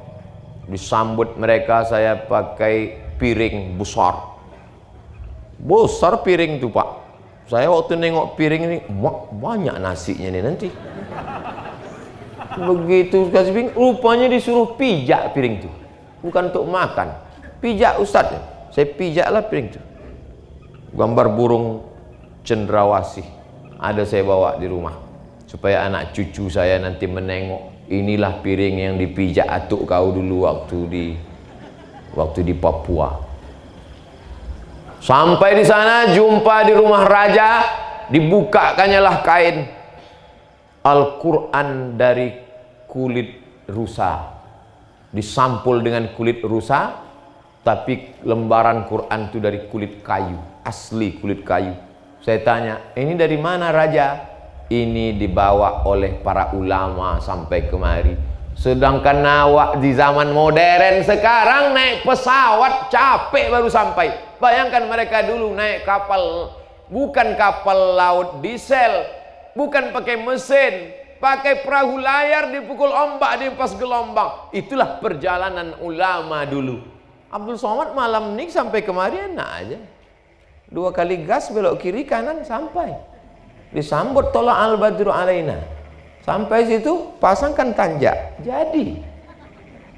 disambut mereka saya pakai piring besar. Besar piring itu, Pak. Saya waktu nengok piring ini, banyak nasinya nih nanti. Begitu kasih piring, rupanya disuruh pijak piring itu. Bukan untuk makan. Pijak Ustaz. Saya pijaklah piring itu. Gambar burung cendrawasih ada saya bawa di rumah, supaya anak cucu saya nanti menengok, inilah piring yang dipijak atuk kau dulu waktu di Papua. Sampai di sana jumpa di rumah raja, dibukakannya lah kain Al-Quran dari kulit rusa, disampul dengan kulit rusa, tapi lembaran Quran itu dari kulit kayu, asli kulit kayu. Saya tanya, ini dari mana raja? Ini dibawa oleh para ulama sampai kemari. Sedangkan awak di zaman modern sekarang naik pesawat capek baru sampai. Bayangkan mereka dulu naik kapal, bukan kapal laut diesel, bukan pakai mesin, pakai perahu layar, dipukul ombak, diempas gelombang. Itulah perjalanan ulama dulu. Abdul Somad malam ini sampai kemari enak aja. 2 kali gas belok kiri kanan sampai. Disambut tolak al-badru alaina. Sampai situ pasangkan tanjak. Jadi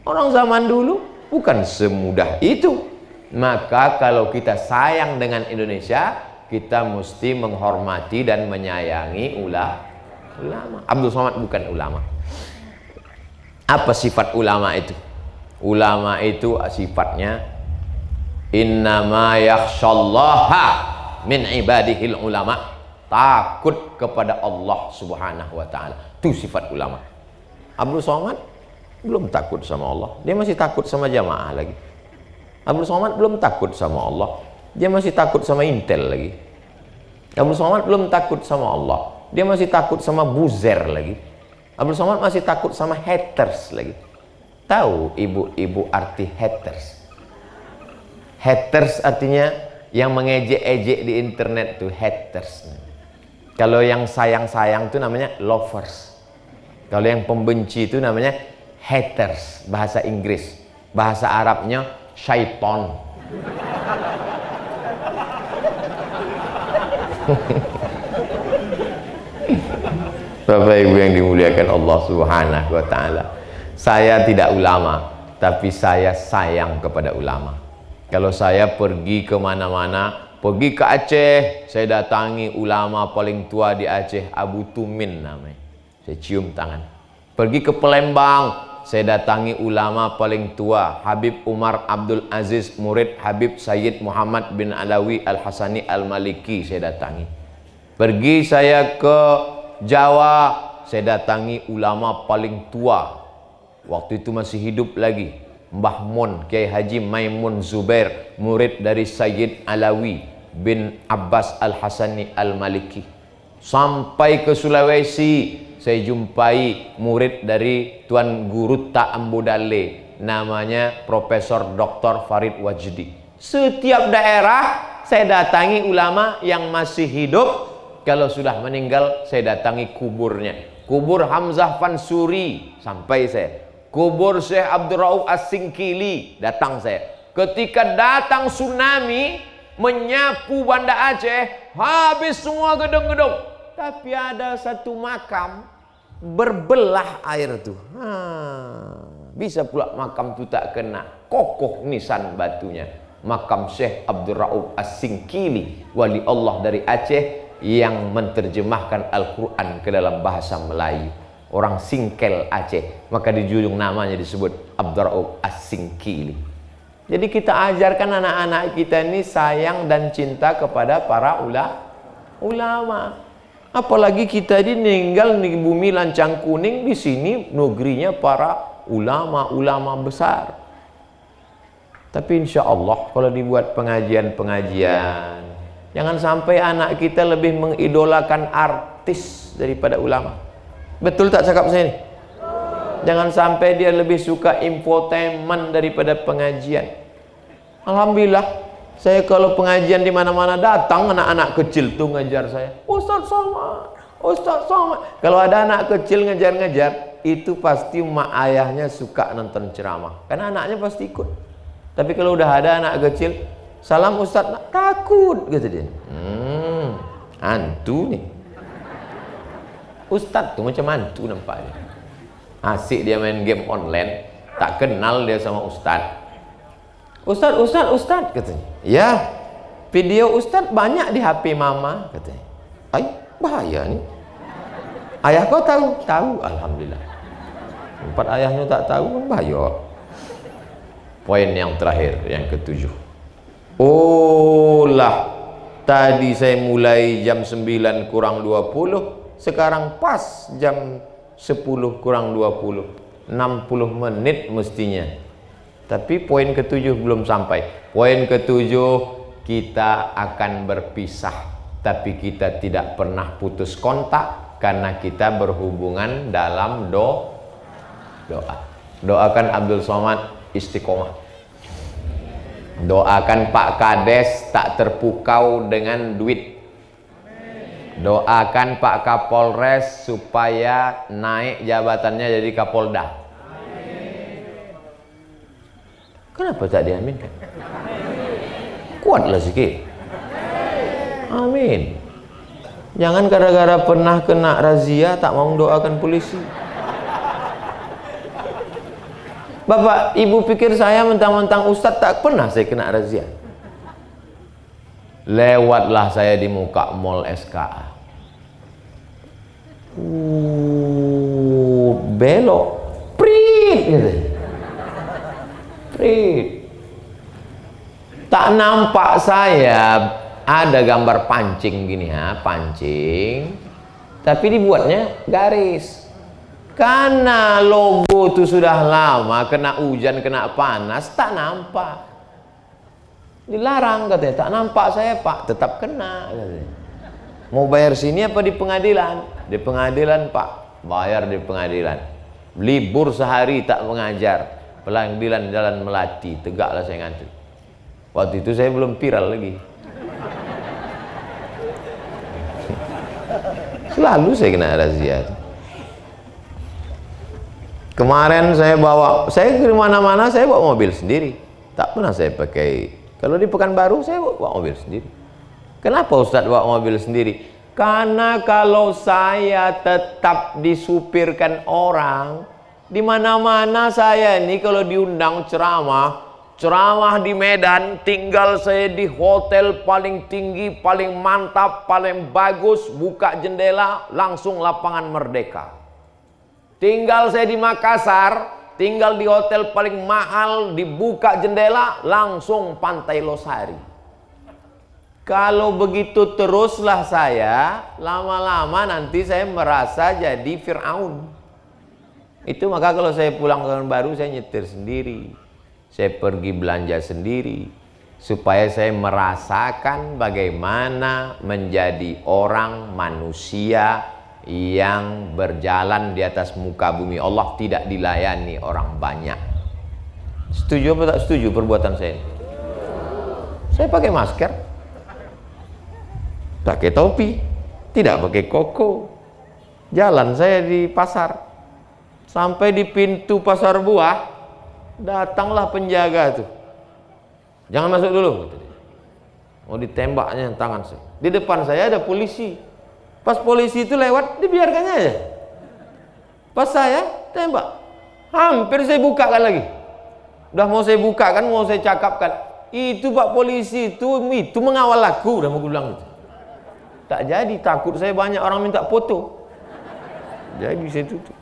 orang zaman dulu bukan semudah itu. Maka kalau kita sayang dengan Indonesia, kita mesti menghormati dan menyayangi ulama. Abdul Somad bukan ulama. Apa sifat ulama itu? Ulama itu sifatnya innama yakhshallaha min ibadihil ulama. takut kepada Allah Subhanahu wa taala. Itu sifat ulama. Abdul Somad belum takut sama Allah, dia masih takut sama jamaah lagi. Abdul Somad belum takut sama Allah, dia masih takut sama Intel lagi. Abdul Somad belum takut sama Allah, dia masih takut sama buzzer lagi. Abdul Somad masih takut sama haters lagi. Tahu ibu-ibu arti haters? Haters artinya yang mengejek-ejek di internet tuh haters. Kalau yang sayang-sayang itu namanya lovers. Kalau yang pembenci itu namanya haters, bahasa Inggris. Bahasa Arabnya syaiton. Bapak Ibu yang dimuliakan Allah Subhanahu wa taala. Saya tidak ulama, tapi saya sayang kepada ulama. Kalau saya pergi ke mana-mana, pergi ke Aceh, saya datangi ulama paling tua di Aceh, Abu Tumin namanya. Saya cium tangan. Pergi ke Palembang, saya datangi ulama paling tua, Habib Umar Abdul Aziz, murid Habib Sayyid Muhammad bin Alawi Al-Hasani Al-Maliki, saya datangi. Pergi saya ke Jawa, saya datangi ulama paling tua. Waktu itu masih hidup lagi, Mbah Mun, Kiai Haji Maimun Zubair, murid dari Sayyid Alawi bin Abbas Al-Hasani Al-Maliki. Sampai ke Sulawesi, saya jumpai murid dari Tuan Guru Ta'ambudale, namanya Profesor Dr. Farid Wajdi. Setiap daerah saya datangi ulama yang masih hidup. Kalau sudah meninggal, saya datangi kuburnya. Kubur Hamzah Fansuri, sampai saya. Kubur Syekh Abdul Rauf As-Singkili, datang saya. Ketika datang tsunami menyapu Banda Aceh, habis semua gedung-gedung. Tapi ada satu makam berbelah air tuh. Bisa pula makam itu tak kena, kokoh nisan batunya. Makam Syekh Abdul Rauf As-Singkili, wali Allah dari Aceh yang menerjemahkan Al-Quran ke dalam bahasa Melayu. Orang Singkel Aceh, maka di ujung namanya disebut Abdul Rauf As-Singkili. Jadi kita ajarkan anak-anak kita ini sayang dan cinta kepada para ulama. Apalagi kita ini meninggal di bumi lancang kuning, di sini negerinya para ulama-ulama besar. Tapi insya Allah kalau dibuat pengajian-pengajian, jangan sampai anak kita lebih mengidolakan artis daripada ulama. Betul tak cakap saya ini? Jangan sampai dia lebih suka infotainment daripada pengajian. Alhamdulillah, saya kalau pengajian di mana-mana datang anak-anak kecil tuh ngajar saya. Ustaz Somad, Ustaz Somad. Kalau ada anak kecil ngejar-ngejar, itu pasti mak ayahnya suka nonton ceramah. Karena anaknya pasti ikut. Tapi kalau udah ada anak kecil, salam Ustaz, takut gitu dia. Hantu nih. Ustaz tuh macam hantu nampaknya. Asik dia main game online, tak kenal dia sama Ustaz. Ustaz katanya. Ya, video Ustaz banyak di HP mama katanya. Ay, bahaya nih. Ayah kau tahu? Tahu, alhamdulillah. Empat ayahnya tak tahu kan bahaya. Poin yang terakhir, yang ketujuh. Oh lah, tadi saya mulai jam 9 kurang 20, sekarang pas jam 10 kurang 20, 60 menit mestinya. Tapi poin ketujuh belum sampai. Poin ketujuh, kita akan berpisah, tapi kita tidak pernah putus kontak karena kita berhubungan dalam doa. Doakan Abdul Somad istiqomah. Doakan Pak Kades tak terpukau dengan duit. Doakan Pak Kapolres supaya naik jabatannya jadi Kapolda. Kenapa tak diaminkan? Kuatlah sikit. Amin. Jangan gara-gara pernah kena razia tak mau doakan polisi. Bapak, ibu pikir saya mentang-mentang ustaz tak pernah saya kena razia? Lewatlah saya di muka mall SKA. Belok. Prit gitu. Prit. Tak nampak saya ada gambar pancing gini ya, pancing, tapi dibuatnya garis. Karena logo itu sudah lama, kena hujan, kena panas, tak nampak. Dilarang katanya, tak nampak saya pak, tetap kena katanya. Mau bayar sini apa di pengadilan? Di pengadilan pak, bayar di pengadilan. Libur sehari tak mengajar, pengadilan Jalan Melati, tegaklah saya ngantri. Waktu itu saya belum viral lagi. Selalu saya kena razia. Kemarin saya ke mana-mana saya bawa mobil sendiri. Tak pernah saya pakai. Kalau di Pekanbaru saya bawa mobil sendiri. Kenapa Ustadz bawa mobil sendiri? Karena kalau saya tetap disupirkan orang, di mana-mana saya ini kalau diundang ceramah di Medan, tinggal saya di hotel paling tinggi, paling mantap, paling bagus, buka jendela, langsung lapangan Merdeka. Tinggal saya di Makassar, tinggal di hotel paling mahal, dibuka jendela, langsung Pantai Losari. Kalau begitu teruslah saya, lama-lama nanti saya merasa jadi Fir'aun. Itu maka kalau saya pulang ke Pekanbaru, saya nyetir sendiri. Saya pergi belanja sendiri. Supaya saya merasakan bagaimana menjadi orang manusia yang berjalan di atas muka bumi Allah, tidak dilayani orang banyak. Setuju apa tak setuju perbuatan saya ini? Saya pakai masker, pakai topi, tidak pakai koko. Jalan saya di pasar, sampai di pintu pasar buah, datanglah penjaga tuh. Jangan masuk dulu, mau ditembaknya tangan saya. Di depan saya ada polisi. Pas polisi itu lewat, dibiarkannya aja. Pas saya tembak, hampir saya bukakan lagi. Udah mau saya bukakan, mau saya cakapkan, itu pak polisi itu mengawal aku, udah mau bilang gitu. Tak jadi, takut saya banyak orang minta foto. Jadi saya tutup.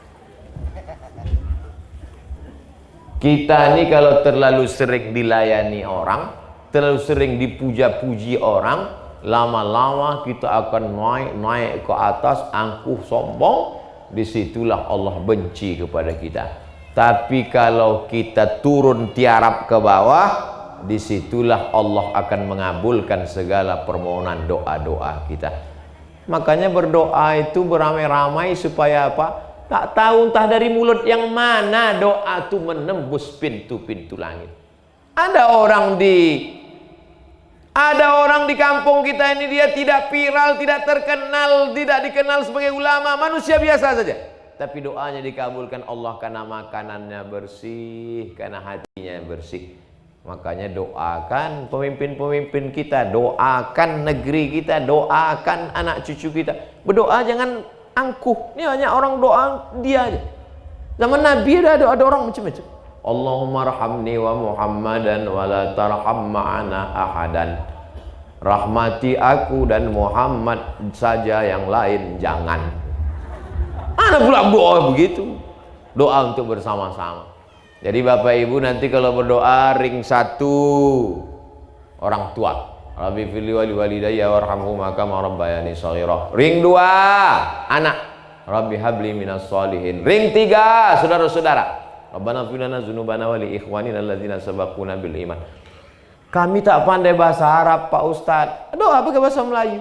Kita ini kalau terlalu sering dilayani orang, terlalu sering dipuja-puji orang, lama-lama kita akan naik ke atas, angkuh, sombong. Disitulah Allah benci kepada kita. Tapi kalau kita turun tiarap ke bawah, disitulah Allah akan mengabulkan segala permohonan doa-doa kita. Makanya berdoa itu beramai-ramai supaya apa? Tak tahu entah dari mulut yang mana doa itu menembus pintu-pintu langit. Ada orang di kampung kita ini, dia tidak viral, tidak terkenal, tidak dikenal sebagai ulama, manusia biasa saja. Tapi doanya dikabulkan Allah karena makanannya bersih, karena hatinya bersih. Makanya doakan pemimpin-pemimpin kita, doakan negeri kita, doakan anak cucu kita. Berdoa jangan angkuh. Ini hanya orang doa dia aja. Zaman Nabi ada orang macam-macam. Allahumma rahamni wa Muhammadan wa la tarham ma'ana ahadan. Rahmati aku dan Muhammad saja, yang lain jangan. Ada pula doa begitu. Doa untuk bersama-sama. Jadi Bapak Ibu nanti kalau berdoa, ring satu orang tua. Rabbi fili wali walidayya warhamhuma kama rabbayani shaghira. Ring dua anak. Rabbi habli minas sholihin. Ring tiga saudara-saudara. Rabbana fir lana dzunubana wa li ikhwanina alladzina sabaquna bil iman. Kami tak pandai bahasa Arab Pak Ustadz. Doa pakai bahasa Melayu.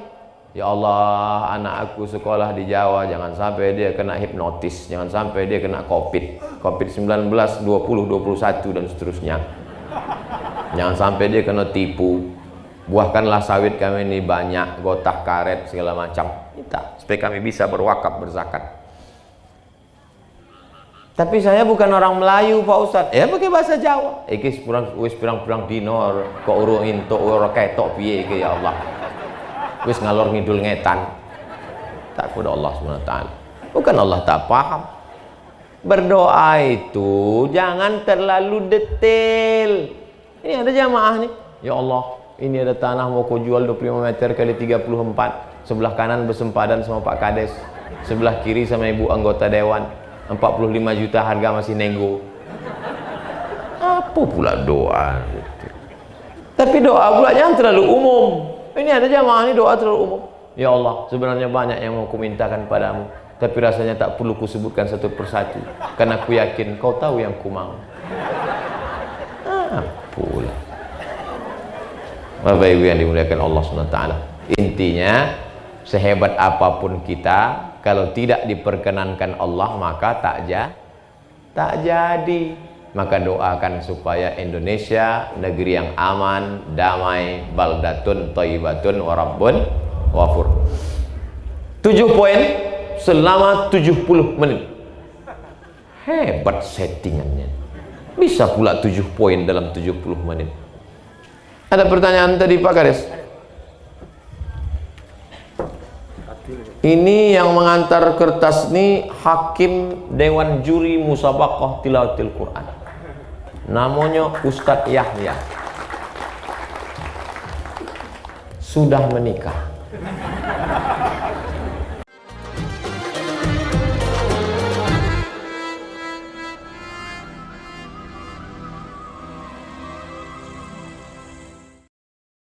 Ya Allah, anak aku sekolah di Jawa, jangan sampai dia kena hipnotis, jangan sampai dia kena COVID-19 20 21 dan seterusnya. Jangan sampai dia kena tipu. Buahkanlah sawit kami ini banyak, gotah karet segala macam. Kita supaya kami bisa berwakaf, berzakat. Tapi saya bukan orang Melayu Pak Ustadz. Ya pakai bahasa Jawa. Iki wis pirang-pirang dino kok urung entuk ora ketok piye iki ya Allah. Wis ngalor ngidul ngetan. Takut Allah SWT. Bukan Allah tak paham. Berdoa itu jangan terlalu detail. Ini ada jamaah nih. Ya Allah, ini ada tanah mau kau jual 25 meter kali 34. Sebelah kanan bersempadan sama Pak Kades. Sebelah kiri sama Ibu anggota Dewan. 45 juta harga masih nego. Apa pula doa? Tapi doa pula jangan terlalu umum. Ini ada jamaah ini doa terlalu umum. Ya Allah, sebenarnya banyak yang mau kumintakan padamu, tapi rasanya tak perlu kusebutkan satu persatu, karena aku yakin kau tahu yang ku mau. Pula. Bapak Ibu yang dimuliakan Allah SWT, intinya sehebat apapun kita, kalau tidak diperkenankan Allah maka tak jadi. Maka doakan supaya Indonesia negeri yang aman, damai, baldatun thayyibatun wa rabbun ghafur. 7 poin selama 70 menit. Hebat settingannya. Bisa pula 7 poin dalam 70 menit. Ada pertanyaan tadi Pak Kades? Ini yang mengantar kertas ini Hakim Dewan Juri Musabaqah Tilawatil Quran. Namanya Ustadz Yahya. Sudah menikah.